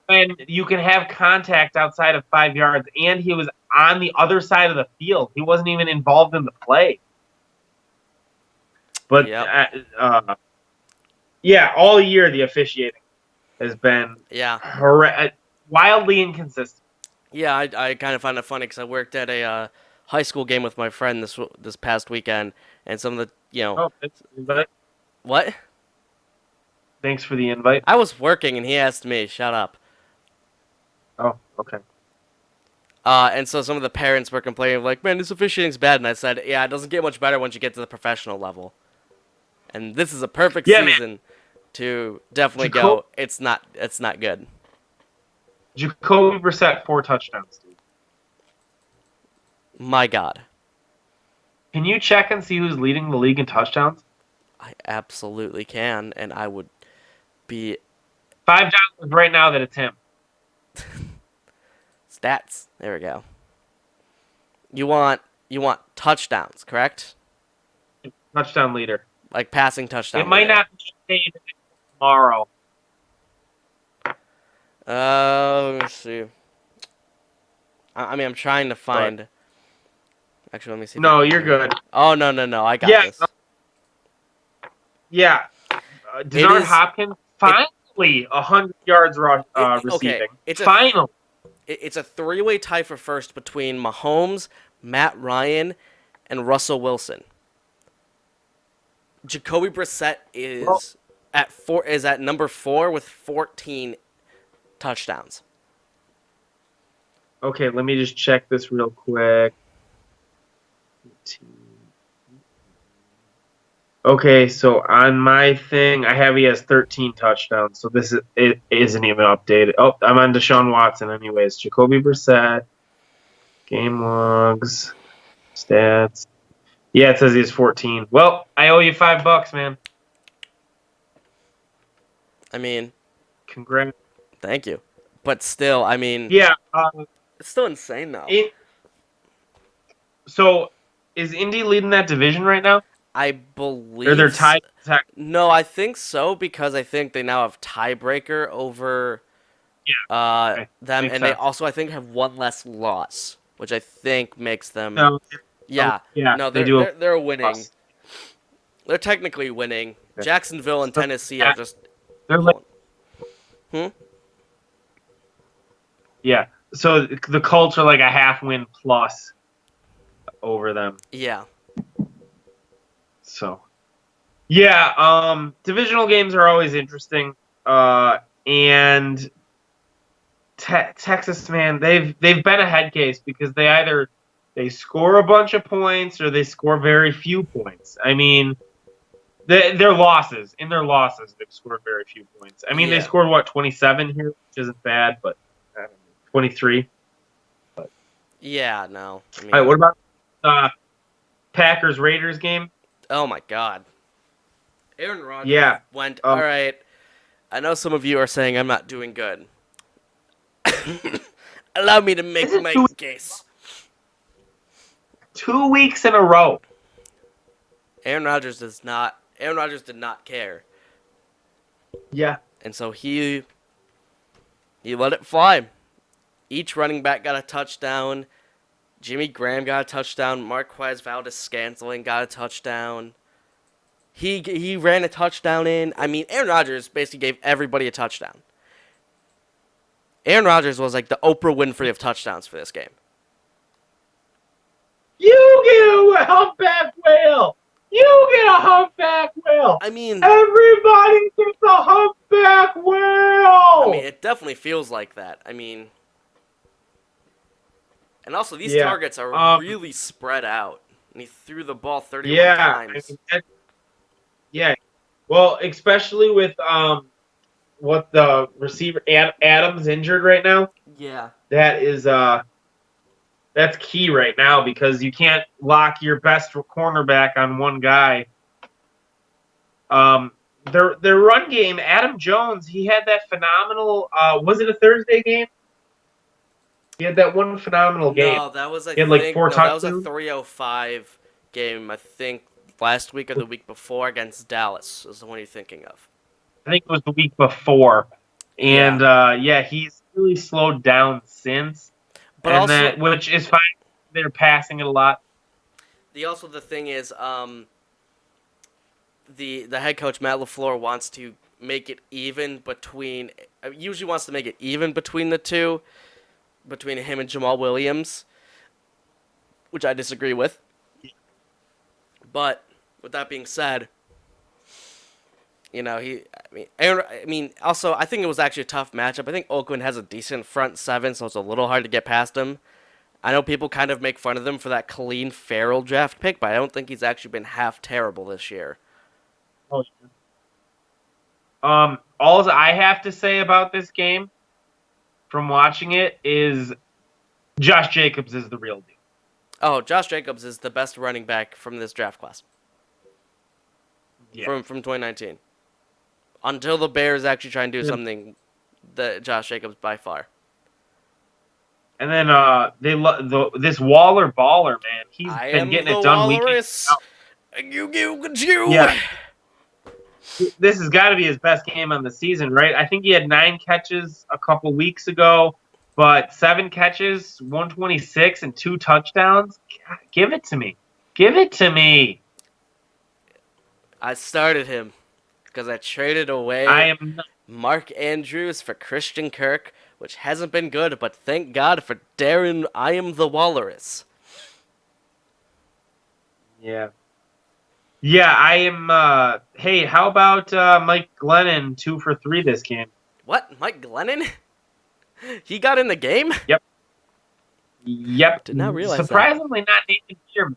And you can have contact outside of 5 yards, and he was on the other side of the field. He wasn't even involved in the play. But Yep. Yeah, all year the officiating has been wildly inconsistent. Yeah, I kind of find it funny because I worked at a high school game with my friend this past weekend, and some of the Oh, thanks for the invite. What? Thanks for the invite. I was working and he asked me. Shut up. Oh, okay. And so some of the parents were complaining, like, man, this officiating's bad. And I said, yeah, it doesn't get much better once you get to the professional level. And this is a perfect season to definitely go, it's not good. Jacoby Brissett, 4 touchdowns, dude. My God. Can you check and see who's leading the league in touchdowns? I absolutely can, and I would be... $5 right now that it's him. Stats. There we go. You want touchdowns, correct? Touchdown leader. Like passing touchdown. It might not be tomorrow. Let me see. I mean, I'm trying to find. Actually, let me see. No, you're good. Oh no, I got this. Yeah. Denard Hopkins finally 100 yards receiving. Okay, Finally. It's a three-way tie for first between Mahomes, Matt Ryan, and Russell Wilson. Jacoby Brissett is at number 4 with 14 touchdowns. Okay, let me just check this real quick. Okay, so on my thing, I have he has 13 touchdowns. So it isn't even updated. Oh, I'm on Deshaun Watson anyways. Jacoby Brissett, game logs, stats. Yeah, it says he has 14. Well, I owe you $5, man. I mean, congrats. Thank you. But still, I mean, yeah, it's still insane though. So, is Indy leading that division right now? I believe. Or they're tied. No, I think so because I think they now have tiebreaker over them, and sense. They also I think have one less loss, which I think makes them. No. No, they're winning. Loss. They're technically winning. Okay. Jacksonville and Tennessee are just. They're like. Yeah. So the Colts are like a half-win plus over them. Yeah. So. Yeah, divisional games are always interesting. And Texas, man, they've been a head case because they score a bunch of points or they score very few points. I mean, their losses they've scored very few points. I mean, they scored 27 here, which isn't bad, but 23. But yeah, no. I mean, all right, what about Packers Raiders game? Oh my God. Aaron Rodgers went, all right, I know some of you are saying I'm not doing good. Allow me to make my case. 2 weeks in a row. Aaron Rodgers did not care. Yeah. And so he let it fly. Each running back got a touchdown. Jimmy Graham got a touchdown. Marquez Valdes-Scantling got a touchdown. He ran a touchdown in. I mean, Aaron Rodgers basically gave everybody a touchdown. Aaron Rodgers was like the Oprah Winfrey of touchdowns for this game. You get a humpback whale. You get a humpback whale. I mean, everybody gets a humpback whale. I mean, it definitely feels like that. I mean, and also these targets are really spread out. And he threw the ball 31 times. I mean, yeah. Well, especially with what the receiver Adams injured right now. Yeah. That is that's key right now because you can't lock your best cornerback on one guy. Their run game, Adam Jones, he had that phenomenal was it a Thursday game? He had that one phenomenal game. No, that was he had like 4 touchdowns. That was a 305 game, I think last week or the week before against Dallas is the one you're thinking of. I think it was the week before. And he's really slowed down since. But and also, which is fine. They're passing it a lot. The thing is, the head coach Matt LaFleur wants to make it even between the two, between him and Jamal Williams, which I disagree with. But with that being said, also I think it was actually a tough matchup. I think Oakland has a decent front seven, so it's a little hard to get past him. I know people kind of make fun of them for that Colleen Farrell draft pick, but I don't think he's actually been half terrible this year. Oh, all I have to say about this game from watching it is Josh Jacobs is the real deal. Oh, Josh Jacobs is the best running back from this draft class. Yeah. From 2019. Until the Bears actually try and do something, Josh Jacobs by far. And then this Waller baller, man, he's been getting it done week in. You. Yeah. this has got to be his best game on the season, right? I think he had 9 catches a couple weeks ago, but 7 catches, 126, and 2 touchdowns. God, give it to me. Give it to me. I started him because I traded I away am not. Mark Andrews for Christian Kirk, which hasn't been good, but thank God for Darren I am the Walrus. Yeah. Yeah, I am. Hey, how about Mike Glennon 2 for 3 this game? What? Mike Glennon? He got in the game? Yep. Did not realize that. Surprisingly, not Nathan Peterman.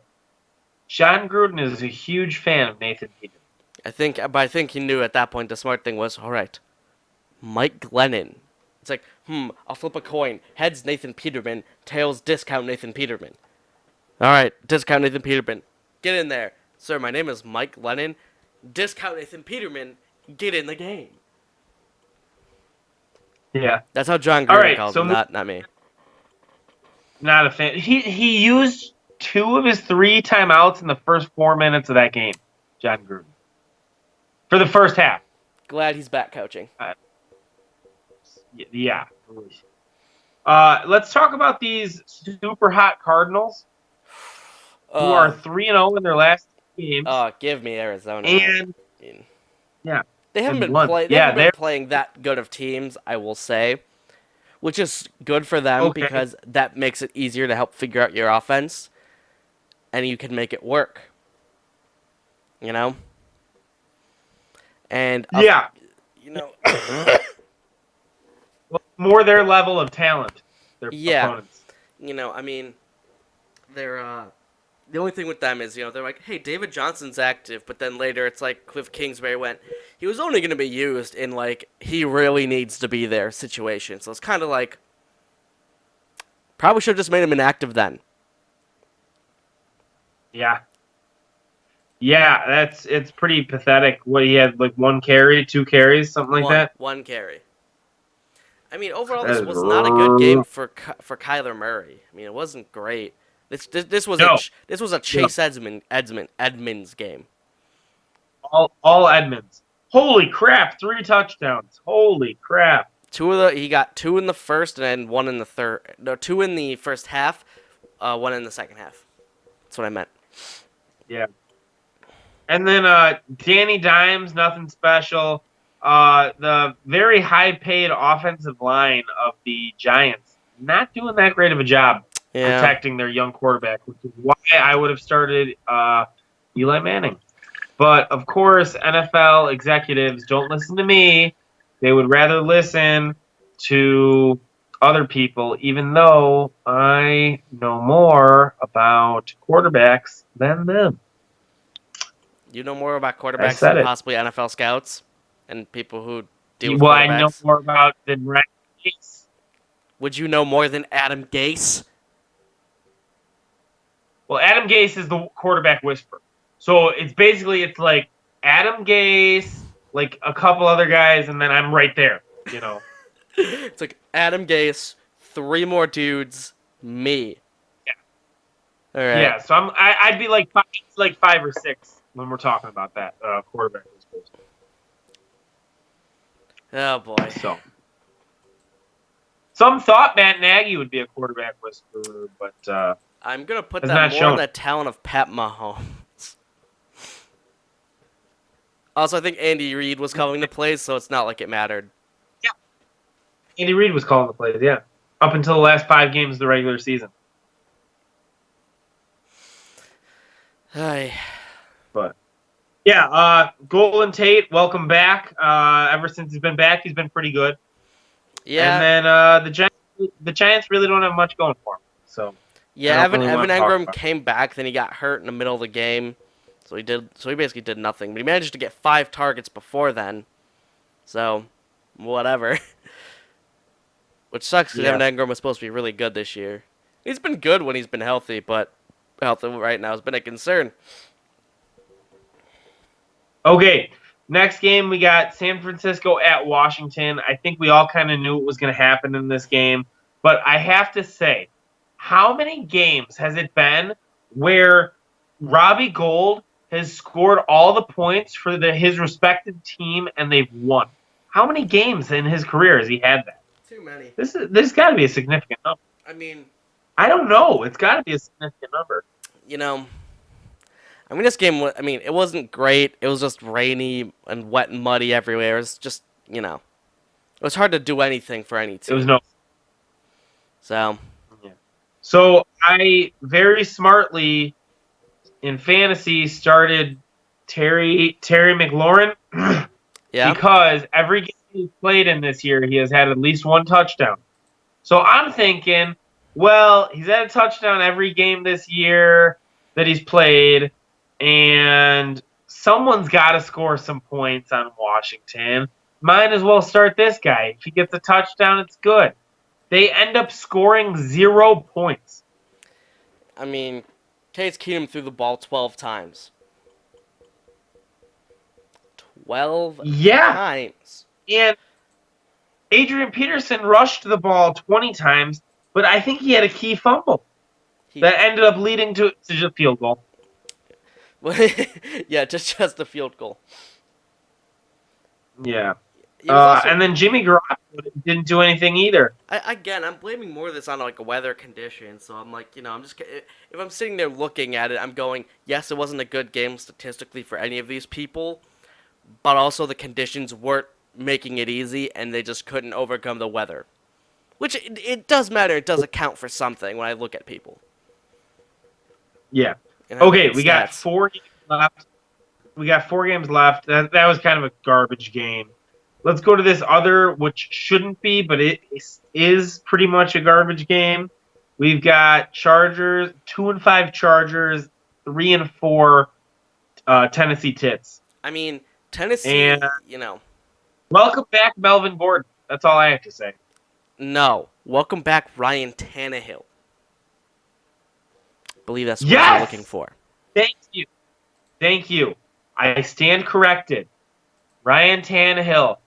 John Gruden is a huge fan of Nathan Peterman. I think he knew at that point the smart thing was, all right, Mike Glennon. It's like, I'll flip a coin. Heads Nathan Peterman, tails discount Nathan Peterman. All right, discount Nathan Peterman. Get in there. Sir, my name is Mike Glennon. Discount Nathan Peterman. Get in the game. Yeah. That's how John All Gruden right, calls so him, not me. not a fan. He used 2 of his 3 timeouts in the first 4 minutes of that game. John Gruden. For the first half. Glad he's back coaching. Yeah. Let's talk about these super hot Cardinals who are 3-0 in their last games. Give me Arizona. And yeah, they haven't and been playing that good of teams, I will say, which is good for them because that makes it easier to help figure out your offense, and you can make it work. You know. And you know, more their level of talent. Their opponents. You know, I mean, they're the only thing with them is, they're like, hey, David Johnson's active, but then later it's like Cliff Kingsbury went, he was only going to be used in, like, he really needs to be there situation. So it's kind of like, probably should have just made him inactive then. Yeah. Yeah, it's pretty pathetic. What he had, like 1 carry, 2 carries, something like that? 1 carry. I mean, overall, this was not a good game for Kyler Murray. I mean, it wasn't great. This was a Chase Edmonds game. All Edmonds. Holy crap! 3 touchdowns. Holy crap! He got 2 in the first and 1 in the third. No, 2 in the first half, 1 in the second half. That's what I meant. Yeah. And then Danny Dimes, nothing special. The very high-paid offensive line of the Giants, not doing that great of a job protecting their young quarterback, which is why I would have started Eli Manning. But, of course, NFL executives don't listen to me. They would rather listen to other people, even though I know more about quarterbacks than them. You know more about quarterbacks than possibly NFL scouts and people who deal with quarterbacks? Well, I know more about than Ryan Gase. Would you know more than Adam Gase? Well, Adam Gase is the quarterback whisperer. So it's like Adam Gase, like a couple other guys, and then I'm right there, It's like Adam Gase, 3 more dudes, me. Yeah. All right. Yeah, so I'd be like 5 or 6 when we're talking about that quarterback whisperer. Oh, boy. So, some thought Matt Nagy would be a quarterback whisperer, but I'm going to put that more on the talent of Pat Mahomes. Also, I think Andy Reid was calling the plays, so it's not like it mattered. Yeah. Andy Reid was calling the plays, yeah. Up until the last 5 games of the regular season. Hi. But, yeah, Golden Tate, welcome back. Ever since he's been back, he's been pretty good. Yeah. And then the Giants really don't have much going for him. So yeah, Evan Engram came back, then he got hurt in the middle of the game. So he basically did nothing. But he managed to get 5 targets before then. So, whatever. Which sucks because Evan Engram was supposed to be really good this year. He's been good when he's been healthy, but healthy right now has been a concern. Okay, next game we got San Francisco at Washington. I think we all kind of knew what was going to happen in this game. But I have to say, how many games has it been where Robbie Gould has scored all the points for his respective team, and they've won. How many games in his career has he had that? Too many. This got to be a significant number. I mean, I don't know. It's got to be a significant number. you know, I mean, this game, I mean, it wasn't great. It was just rainy and wet and muddy everywhere. It was just, it was hard to do anything for any It was team. no. So, Yeah. So I very smartly in fantasy started Terry McLaurin yeah. because every game he's played in this year, he has had at least one touchdown. So I'm thinking, well, he's had a touchdown every game this year that he's played, and someone's got to score some points on Washington. Might as well start this guy. If he gets a touchdown, it's good. They end up scoring 0 points. I mean, Case Keenum threw the ball 12 times. 12 times. And Adrian Peterson rushed the ball 20 times, but I think he had a key fumble that ended up leading to just a field goal. Yeah, just the field goal. Yeah. And then Jimmy Garoppolo didn't do anything either. I'm blaming more of this on like a weather condition. So I'm like, I'm just if I'm sitting there looking at it, I'm going, yes, it wasn't a good game statistically for any of these people, but also the conditions weren't making it easy, and they just couldn't overcome the weather. Which it does matter. It does account for something when I look at people. Yeah. Okay, we got 4 games left. That was kind of a garbage game. Let's go to this other, which shouldn't be, but it is pretty much a garbage game. We've got Chargers, 2-5 Chargers, 3-4 Tennessee Tits. I mean, Tennessee, and, welcome back, Melvin Gordon. That's all I have to say. No. Welcome back, Ryan Tannehill. I believe that's what you're looking for. Thank you. I stand corrected. Ryan Tannehill.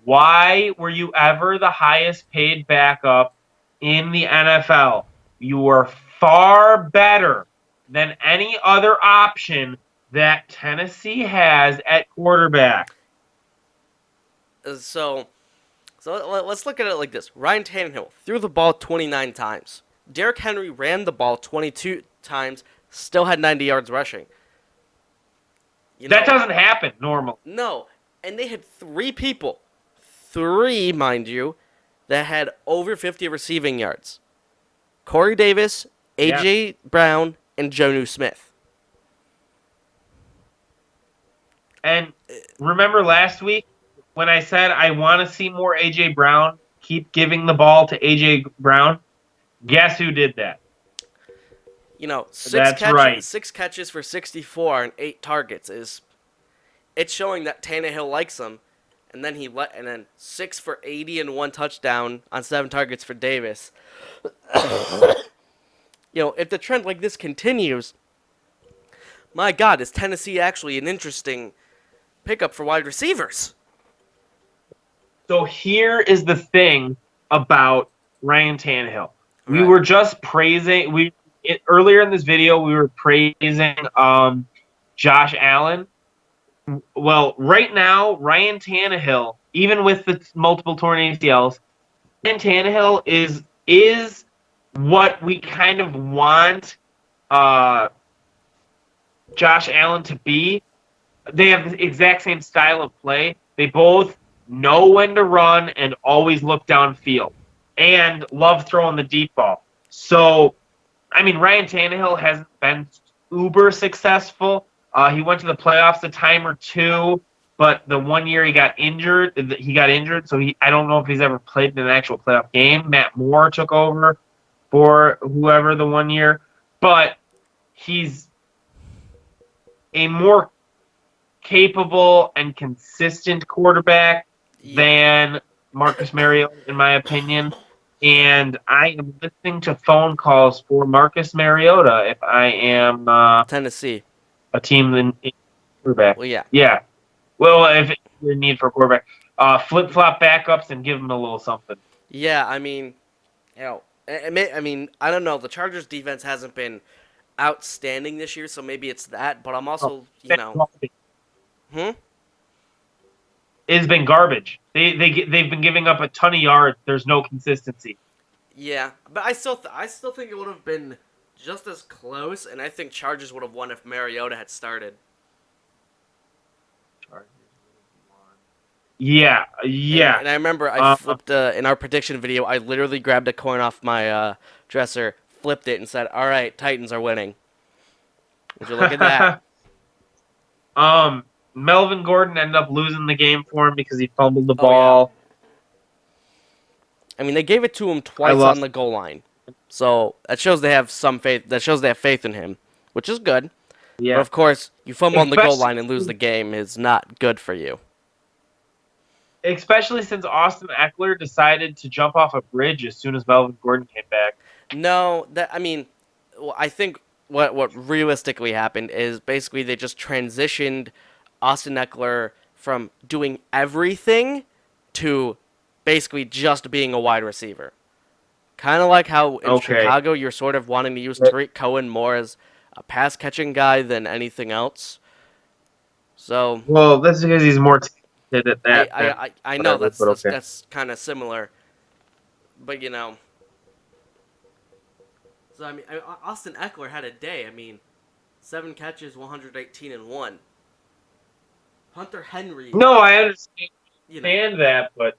Why were you ever the highest paid backup in the NFL? You were far better than any other option that Tennessee has at quarterback. So let's look at it like this. Ryan Tannehill threw the ball 29 times. Derrick Henry ran the ball 22 times, still had 90 yards rushing. That doesn't happen normally. No, and they had 3 people. 3, mind you, that had over 50 receiving yards. Corey Davis, A.J. Brown, and Jonnu Smith. And remember last week when I said I want to see more A.J. Brown, keep giving the ball to A.J. Brown? Guess who did that? 6 catches for 64 and 8 targets it's showing that Tannehill likes him. And then 6 for 80 and 1 touchdown on 7 targets for Davis. If the trend like this continues, my God, is Tennessee actually an interesting pickup for wide receivers? So here is the thing about Ryan Tannehill. Right. We were just praising earlier in this video. We were praising Josh Allen. Well, right now, Ryan Tannehill, even with the multiple torn ACLs, Ryan Tannehill is what we kind of want Josh Allen to be. They have the exact same style of play. They both know when to run and always look downfield and love throwing the deep ball. So, I mean, Ryan Tannehill hasn't been uber successful. He went to the playoffs a time or two, but the one year he got injured, so I don't know if he's ever played in an actual playoff game. Matt Moore took over for whoever the one year, but he's a more capable and consistent quarterback than Marcus Mariota, in my opinion. And I am listening to phone calls for Marcus Mariota if I am Tennessee. A team in quarterback. Well, yeah. Yeah. Well, if you need for a quarterback, flip-flop backups and give them a little something. Yeah, I mean, I don't know. The Chargers defense hasn't been outstanding this year, so maybe it's that. But I'm Oh, also, it's hmm? been garbage. They've been giving up a ton of yards. There's no consistency. Yeah, but I still think it would have been just as close, and I think Chargers would have won if Mariota had started. Yeah, yeah. And I remember I Um, flipped in our prediction video. I literally grabbed a coin off my dresser, flipped it, and said, "All right, Titans are winning." Would you look at that? Melvin Gordon ended up losing the game for him because he fumbled the Oh yeah. ball. I mean, they gave it to him I twice on lost. the goal line, so that shows they have some faith. That shows they have faith in him, which is good. But Yeah, of course, you fumble on the goal line and lose especially the game is not good for you. especially since Austin Eckler decided to jump off a bridge as soon as Melvin Gordon came back. No, that I mean, well, I think what realistically happened is basically they just transitioned Austin Eckler from doing everything to basically just being a wide receiver. Kind of like how in Okay. Chicago you're sort of wanting to use Tariq Cohen more as a pass catching guy than anything else. So Well, that's because he's more talented at I that I, than I, I know whatever, that's but that's okay. that's kind of similar, but so I mean Austin Eckler had a day. I mean, 7 catches, 118 and one. Hunter Henry, No, I understand you know, that, but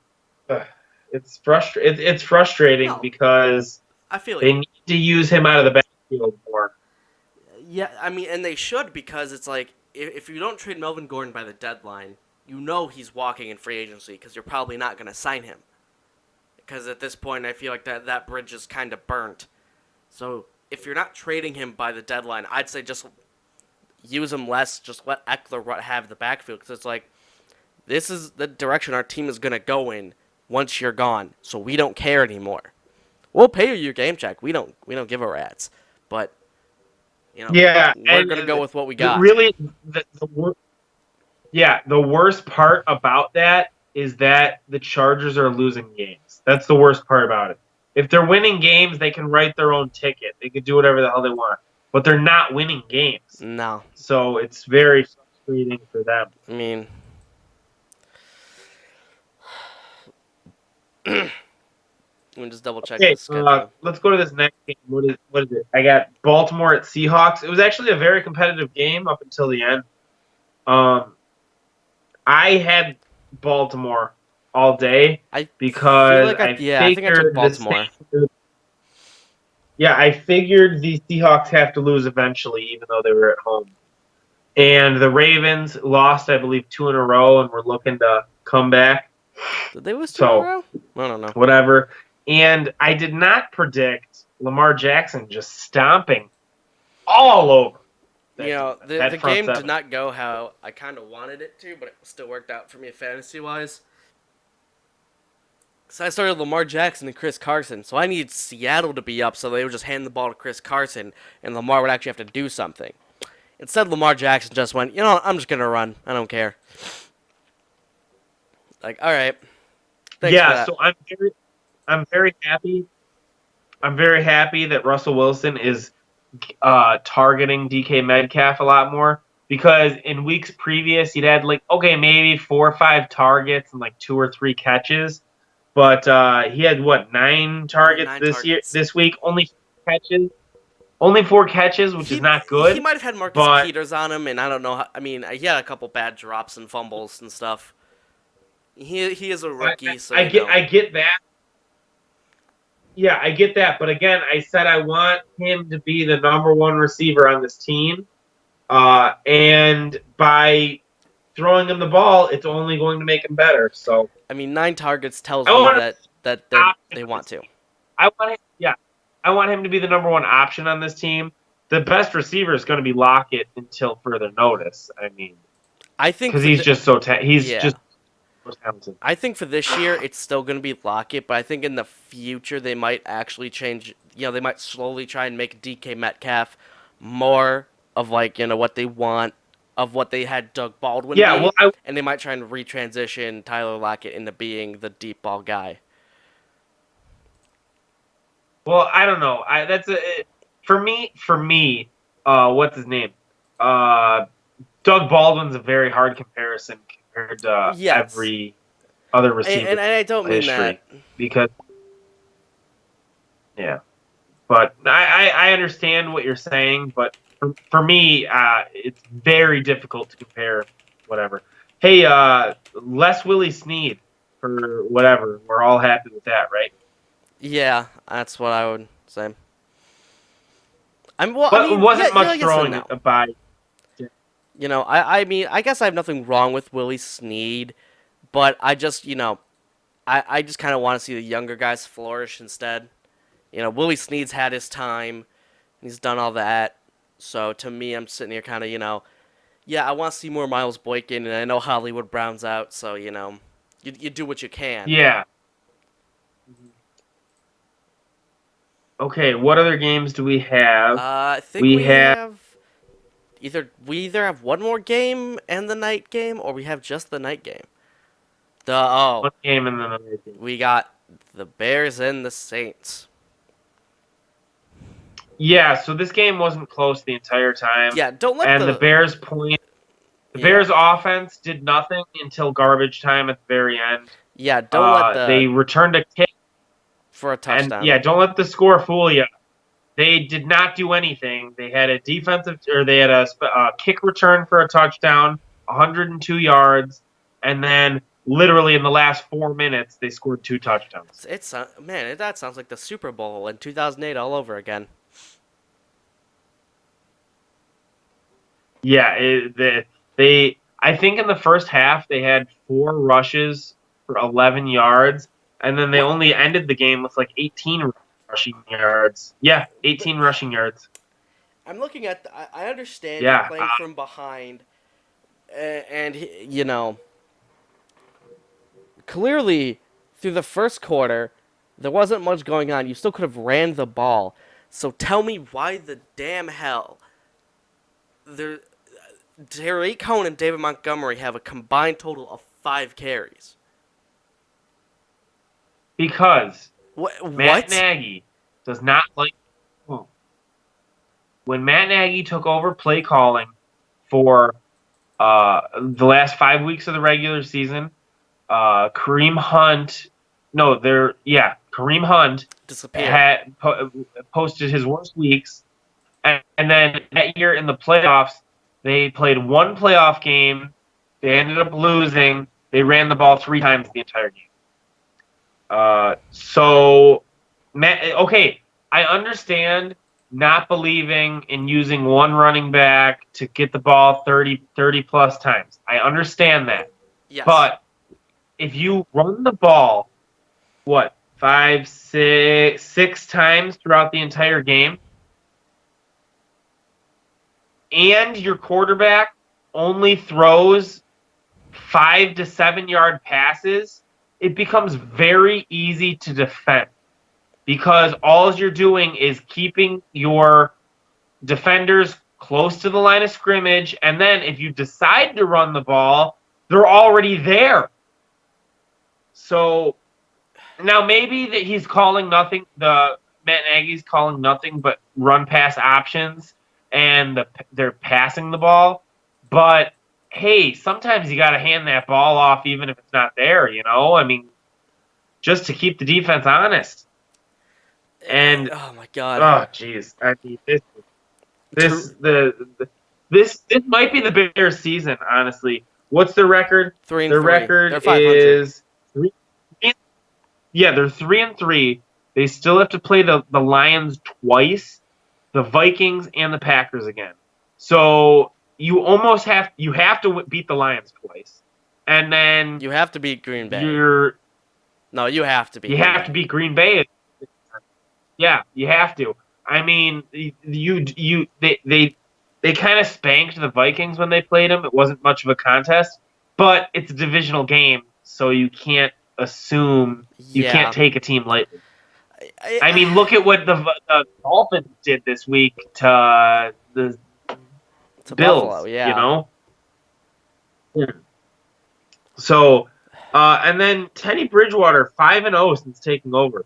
uh, it's frustrating no, because I feel they you. need to use him out of the backfield more. Yeah, I mean, and they should because it's like if you don't trade Melvin Gordon by the deadline, you know he's walking in free agency because you're probably not going to sign him. Because at this point, I feel like that bridge is kind of burnt. So if you're not trading him by the deadline, I'd say just use him less. Just let Eckler have the backfield because it's like this is the direction our team is going to go in once you're gone. So we don't care anymore. We'll pay you your game check. We don't give a rat's. But Yeah, we're and gonna go with what we the, got. really, the worst part about that is that the Chargers are losing games. That's the worst part about it. If they're winning games, they can write their own ticket. They can do whatever the hell they want. But they're not winning games. No, So it's very frustrating for them. I mean, let me just double check the Okay, schedule. let's go to this next game. What is it? I got Baltimore at Seahawks. It was actually a very competitive game up until the end. Um, I had Baltimore all day I feel because like I think I took Baltimore. I figured the Seahawks have to lose eventually, even though they were at home. And the Ravens lost, I believe, 2 in a row, and we're looking to come back. Did they lose two in a So row? I don't know. whatever. And I did not predict Lamar Jackson just stomping all over You that know, defense, the that front game did seven. not go how I kind of wanted it to, but it still worked out for me fantasy wise. So I started Lamar Jackson and Chris Carson, so I needed Seattle to be up, so they would just hand the ball to Chris Carson, and Lamar would actually have to do something. Instead, Lamar Jackson just went, I'm just gonna run. I don't care. Like, all right, thanks for Yeah, that. so I'm very happy. I'm very happy that Russell Wilson is targeting DK Metcalf a lot more because in weeks previous he'd had like okay maybe 4 or 5 targets and like 2 or 3 catches, but he had what 9 targets Nine targets. this week, catches, only 4 catches, which is not He good, might have had Marcus but Peters on him, and I don't know. I mean, he had a couple bad drops and fumbles and stuff. He is a I, rookie, so I get that. Yeah, I get that, but again, I said I want him to be the number one receiver on this team, and by throwing him the ball, it's only going to make him better. So I mean, 9 targets tells I me want him that option they on want this to. team. Yeah, I want him to be the number one option on this team. The best receiver is going to be Lockett until further notice. I mean, I think because for he's the just he's yeah. just so talented. I think for this year it's still going to be Lockett, but I think in the future they might actually change. They might slowly try and make DK Metcalf more of like what they want of what they had Doug Baldwin Yeah, be, and they might try and retransition Tyler Lockett into being the deep ball guy. I don't know. I that's a for me. what's his name? Doug Baldwin's a very hard comparison compared to Yes, every other receiver and I don't in mean that. history because yeah. But I understand what you're saying, but for me, it's very difficult to compare whatever. Hey, less Willie Snead for whatever. We're all happy with that, right? Yeah, that's what I would say. I But it mean, yeah, wasn't yeah, much yes and throwing no. by. I mean, I guess I have nothing wrong with Willie Snead, but I just, I just kind of want to see the younger guys flourish instead. Willie Snead's had his time. He's done all that. So to me, I'm sitting here kind of, yeah, I want to see more Miles Boykin, and I know Hollywood Brown's out, so, you do what you can. Yeah. Okay, what other games do we have? I think We we have have we either have one more game and the night game, or we have just the night game. one game and then another game. We got the Bears and the Saints. Yeah, so this game wasn't close the entire time, Yeah, don't let and the the Bears point. The yeah Bears offense did nothing until garbage time at the very end. yeah don't let They the returned a kick, for a and touchdown. yeah, don't let the score fool you. They did not do anything. They had a kick return for a touchdown, 102 yards, and then literally in the last 4 minutes they scored 2 touchdowns. It's man, that sounds like the Super Bowl in 2008 all over again. Yeah, they. I think in the first half they had 4 rushes for 11 yards, and then they What? only ended the game with like 18 rushing yards. Yeah, But 18 rushing yards. I'm looking at I understand you're Yeah, playing from behind, and clearly through the first quarter there wasn't much going on. You still could have ran the ball. So tell me why the damn hell there Tariq Cohen and David Montgomery have a combined total of 5 carries. because What? Matt What? Nagy does not like. When Matt Nagy took over play calling for the last 5 weeks of the regular season, Kareem Hunt, no, Kareem Hunt Disappeared. had posted his worst weeks, and then that year in the playoffs, they played one playoff game. They ended up losing. They ran the ball 3 times the entire game. So, okay, I understand not believing in using one running back to get the ball 30 plus times. I understand that. Yes. But if you run the ball, what, 6 times throughout the entire game, and your quarterback only throws 5 to 7 yard passes, it becomes very easy to defend because all you're doing is keeping your defenders close to the line of scrimmage, and then if you decide to run the ball, they're already there. So now maybe that he's calling nothing. The Matt Nagy's calling nothing but run pass options, and they're passing the ball. But hey, sometimes you got to hand that ball off even if it's not there. I mean, just to keep the defense honest. And Oh my God. oh, jeez, I mean Ter- this might be the Bears season. Honestly, what's their record? 3 and Their 3. They're record 500. is yeah, they're 3-3. They still have to play the Lions twice, the Vikings, and the Packers again. So you have to beat the Lions twice, and then You have to beat Green Bay. you're No, you have to beat you Green have to Bay. beat Green Bay. Yeah, you have to. I mean, they kind of spanked the Vikings when they played them. It wasn't much of a contest, but it's a divisional game, so you can't assume you can't Yeah. take a team lightly. I I, mean, look at what the Dolphins did this week to the to Buffalo, Bills. yeah. Yeah. So, and then Teddy Bridgewater 5-0 since taking over.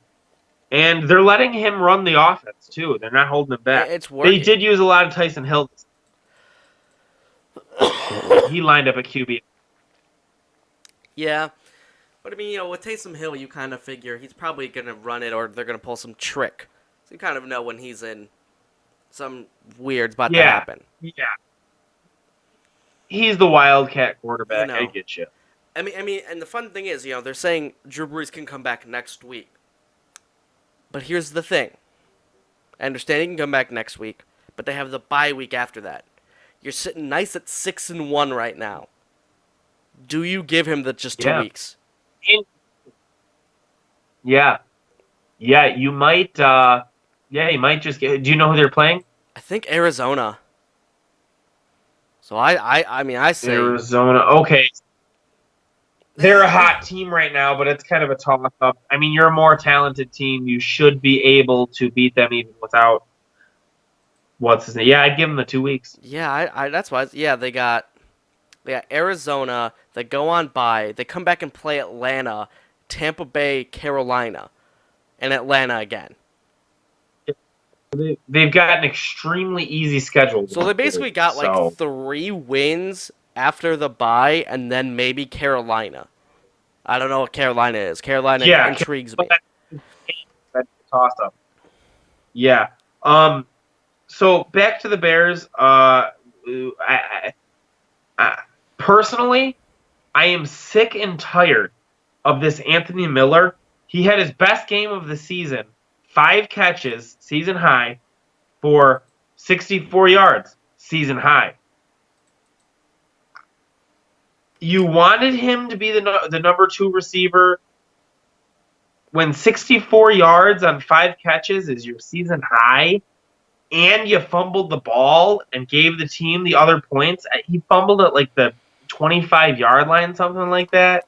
And they're letting him run the offense, too. They're not holding him back. It's They working. did use a lot of Tyson Hill. He lined up a QB. Yeah. But, I mean, with Taysom Hill, you kind of figure he's probably going to run it or they're going to pull some trick. So you kind of know when he's in some weird's about to happen. Yeah. He's the Wildcat quarterback. I get you. I mean, and the fun thing is, they're saying Drew Brees can come back next week. But here's the thing. I understand he can come back next week, but they have the bye week after that. You're sitting nice at 6-1 right now. Do you give him just 2 weeks? Yeah, you might. You might just get. Do you know who they're playing? I think Arizona. So I say Arizona. Okay, they're a hot team right now, but it's kind of a toss-up. I mean, you're a more talented team. You should be able to beat them even without what's his name. Yeah, I'd give them the 2 weeks. Yeah, I that's why. Yeah, they got Arizona. They go on bye. They come back and play Atlanta, Tampa Bay, Carolina, and Atlanta again. They've got an extremely easy schedule. So they basically got 3 wins after the bye, and then maybe Carolina. I don't know what Carolina is. Carolina intrigues me. That's a toss-up. Yeah. So back to the Bears. Personally, I am sick and tired of this Anthony Miller. He had his best game of the season. 5 catches, season high, for 64 yards, season high. You wanted him to be the number 2 receiver when 64 yards on 5 catches is your season high, and you fumbled the ball and gave the team the other points. He fumbled at like the 25-yard line, something like that.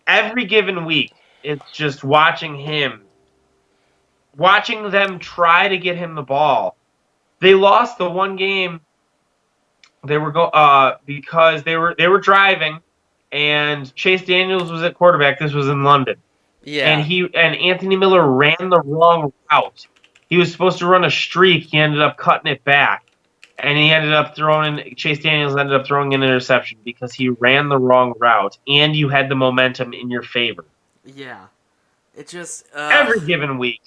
Every given week, it's just watching them try to get him the ball. They lost the one game. They were because they were driving, and Chase Daniels was at quarterback. This was in London. Yeah. And Anthony Miller ran the wrong route. He was supposed to run a streak. He ended up cutting it back, and Chase Daniels ended up throwing an interception because he ran the wrong route, and you had the momentum in your favor. Yeah. It just every given week.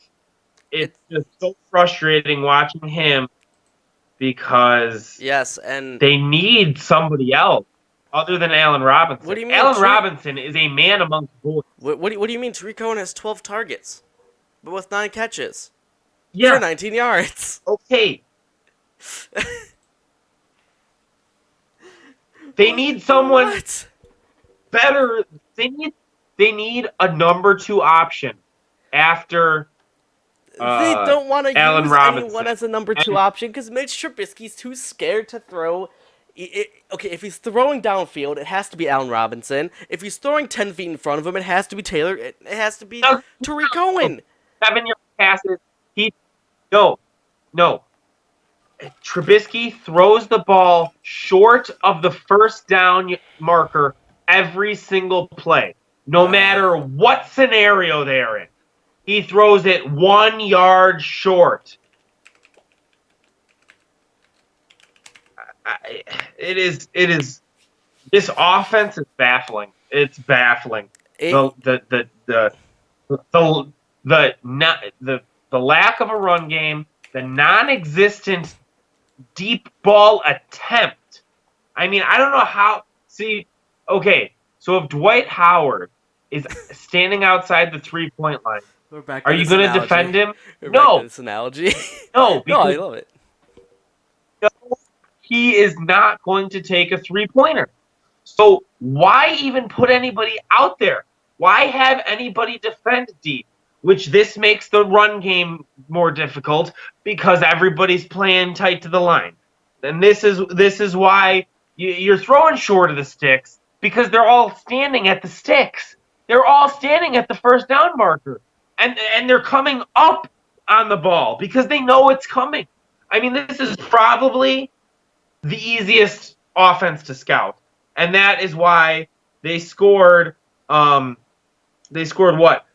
It's just so frustrating watching him because and they need somebody else other than Allen Robinson. What do you mean? Allen Robinson is a man amongst boys. What do you mean? Tariq Cohen has 12 targets, but with 9 catches for 19 yards. Okay. They need someone better. They need a number 2 option after. They don't want to use Robinson. anyone as a number 2 option because Mitch Trubisky's too scared to throw. Okay, if he's throwing downfield, it has to be Allen Robinson. If he's throwing 10 feet in front of him, it has to be Taylor. It has to be Tariq Cohen. 7-yard passes. No. Trubisky throws the ball short of the first down marker every single play, no matter what scenario they're in. He throws it 1 yard short. It is. This offense is baffling. It's baffling. The lack of a run game, the non-existent deep ball attempt. I mean, I don't know how. See, okay, so if Dwight Howard is standing outside the 3-point line, are you going to defend him? No. This analogy. No, no, I love it. No, he is not going to take a 3-pointer. So why even put anybody out there? Why have anybody defend deep? Which this makes the run game more difficult because everybody's playing tight to the line. And this is why you're throwing short of the sticks because they're all standing at the sticks. They're all standing at the first down marker. And they're coming up on the ball because they know it's coming. I mean, this is probably the easiest offense to scout. And that is why they scored what?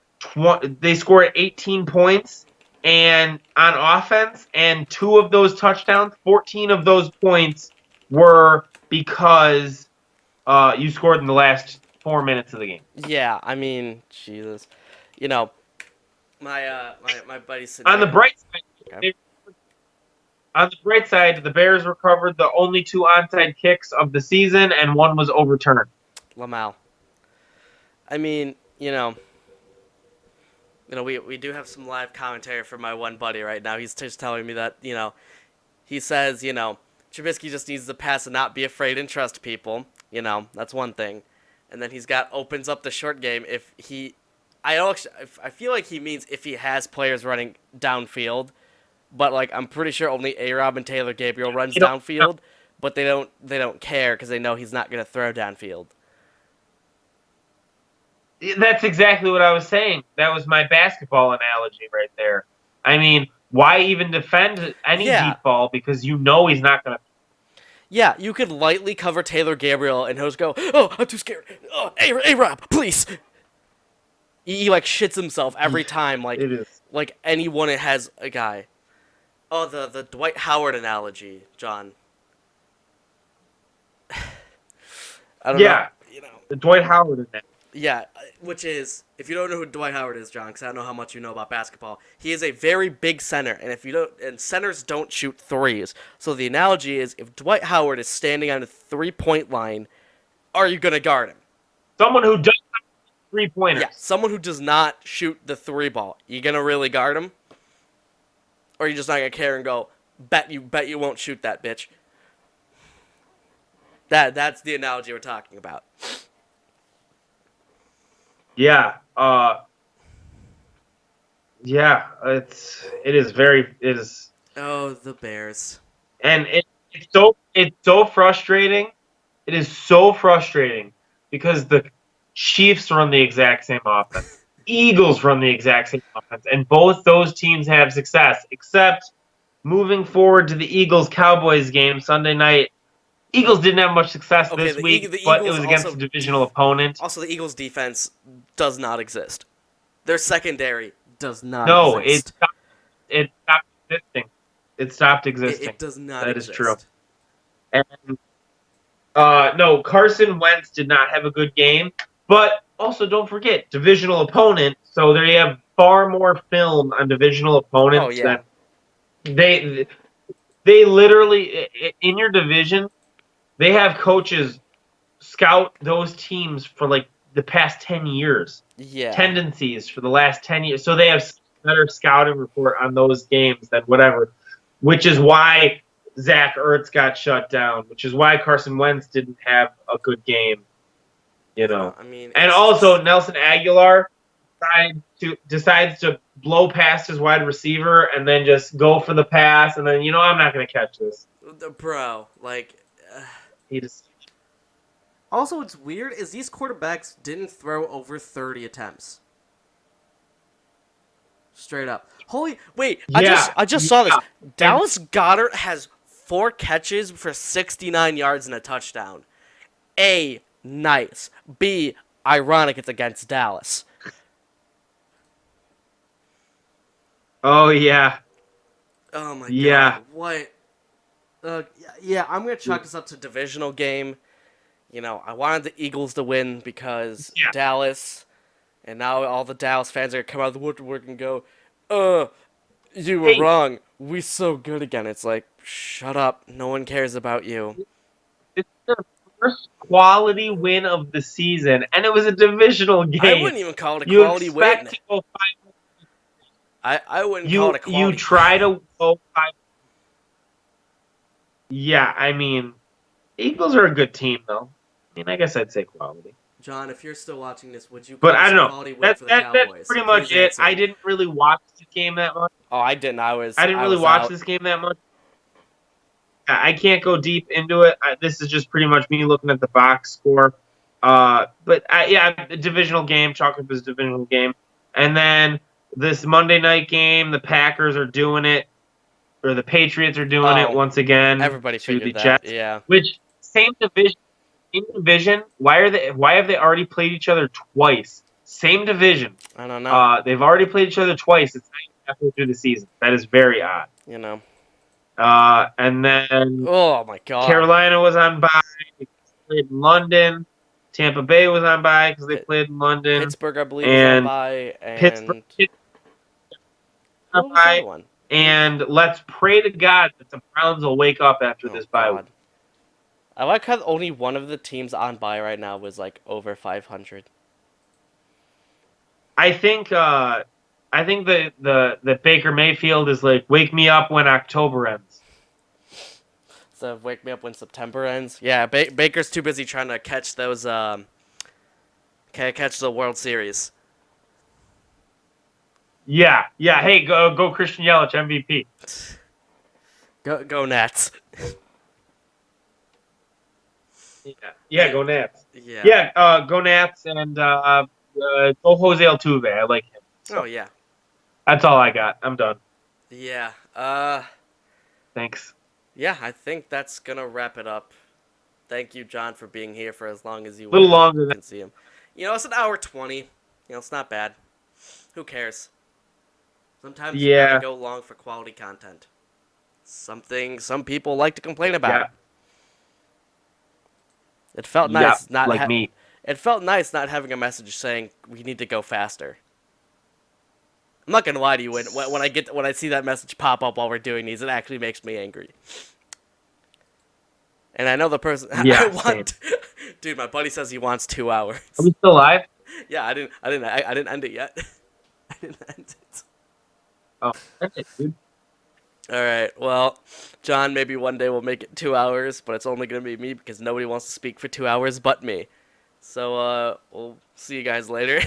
they scored 18 points and on offense, and 2 of those touchdowns, 14 of those points were because you scored in the last 4 minutes of the game. Yeah, I mean, Jesus, you know, my buddy sitting On the here. bright side, Okay. the Bears recovered the only 2 onside kicks of the season, and 1 was overturned. Lamau. I mean, we do have some live commentary from my one buddy right now. He's just telling me that, he says, Trubisky just needs to pass and not be afraid and trust people. That's one thing. And then opens up the short game if he, I feel like he means if he has players running downfield, but like I'm pretty sure only A-Rob and Taylor Gabriel runs downfield, but they don't care because they know he's not going to throw downfield. That's exactly what I was saying. That was my basketball analogy right there. I mean, why even defend any deep ball because you know he's not going to. Yeah, you could lightly cover Taylor Gabriel and he'll just go, "Oh, I'm too scared. Oh, A-Rob, please." He like shits himself every time. Like It is. Like anyone that has a guy. Oh, the Dwight Howard analogy, John. I don't know. The Dwight Howard in that. Yeah, which is, if you don't know who Dwight Howard is, John, because I don't know how much you know about basketball, he is a very big center, and centers don't shoot threes. So the analogy is, if Dwight Howard is standing on a 3-point line, are you gonna guard him? Someone who does 3-pointers. Yeah, someone who does not shoot the 3 ball. You gonna really guard him? Or are you just not gonna care and go, bet you won't shoot that bitch? That's the analogy we're talking about. Yeah. It is. Oh, the Bears. And it's so frustrating. It is so frustrating because the Chiefs run the exact same offense. Eagles run the exact same offense, and both those teams have success. Except moving forward to the Eagles-Cowboys game Sunday night, Eagles didn't have much success this week, but it was against a divisional opponent. Also, the Eagles' defense does not exist. Their secondary does not exist. No, it stopped existing. It stopped existing. It does not That exist. is true. And no, Carson Wentz did not have a good game, but also don't forget, divisional opponent, so there you have far more film on divisional opponents. Oh, yeah. Than they literally, in your division, they have coaches scout those teams for like the past 10 years. Yeah. Tendencies for the last 10 years. So they have better scouting report on those games than whatever, which is why Zach Ertz got shut down, which is why Carson Wentz didn't have a good game. I mean, and also Nelson Aguilar decides to blow past his wide receiver and then just go for the pass, and then I'm not going to catch this. Bro, like. He just. Also, what's weird is these quarterbacks didn't throw over 30 attempts. Straight up. Wait! I just saw this. Dallas Goedert has 4 catches for 69 yards and a touchdown. A, nice. B, ironic it's against Dallas. Oh, yeah. Oh, my God. What? Yeah, I'm going to chalk this up to divisional game. I wanted the Eagles to win because Dallas, and now all the Dallas fans are going to come out of the woodwork and go, you were wrong. We so good again. It's like, shut up. No one cares about you. It's their first quality win of the season, and it was a divisional game. I wouldn't even call it a quality win. To go 5. I wouldn't call it a quality You try to go 5. Yeah, I mean, Eagles are a good team, though. I mean, I guess I'd say quality. John, if you're still watching this, would you call but I don't know. Quality win for the Cowboys? That's pretty much it. I didn't really watch the game that much. Oh, I didn't. I didn't really watch this game that much. I can't go deep into it. This is just pretty much me looking at the box score. But a divisional game. Chalk up is a divisional game. And then this Monday night game, the Packers are doing it, or the Patriots are doing it once again. Everybody figured that. Jets, yeah. Which same division. Why have they already played each other twice Same division. I don't know. They've already played each other twice. It's not even halfway through the season. That is very odd. You know. And then Oh my God. Carolina was on bye. They played in London. Tampa Bay was on bye because they played in London. Pittsburgh, I believe, is on bye, and Pittsburgh what was the other one? And let's pray to God that the Browns will wake up after this bye week. I like how only one of the teams on bye right now was like over 500. I think that Baker Mayfield is like, wake me up when October ends. So wake me up when September ends. Yeah, Baker's too busy trying to catch those catch the World Series. Yeah. Hey, go Christian Yelich MVP. Go Nats. Yeah, go Nats. Yeah. Go Nats and go Jose Altuve. I like him. So. Oh yeah. That's all I got. I'm done. Yeah. Thanks. Yeah, I think that's gonna wrap it up. Thank you, John, for being here for as long as you were. A little were. longer than see him. It's an hour 20. It's not bad. Who cares? Sometimes you gotta go long for quality content. Something some people like to complain about. Yeah. It felt nice not like me. It felt nice not having a message saying we need to go faster. I'm not gonna lie to you. When I see that message pop up while we're doing these, it actually makes me angry. And I know the person. Yeah. Dude, my buddy says he wants 2 hours. Are we still live? Yeah, I didn't end it yet. I didn't end it. Oh, okay, dude. All right. Well, John, maybe one day we'll make it 2 hours, but it's only gonna be me because nobody wants to speak for 2 hours but me. So we'll see you guys later.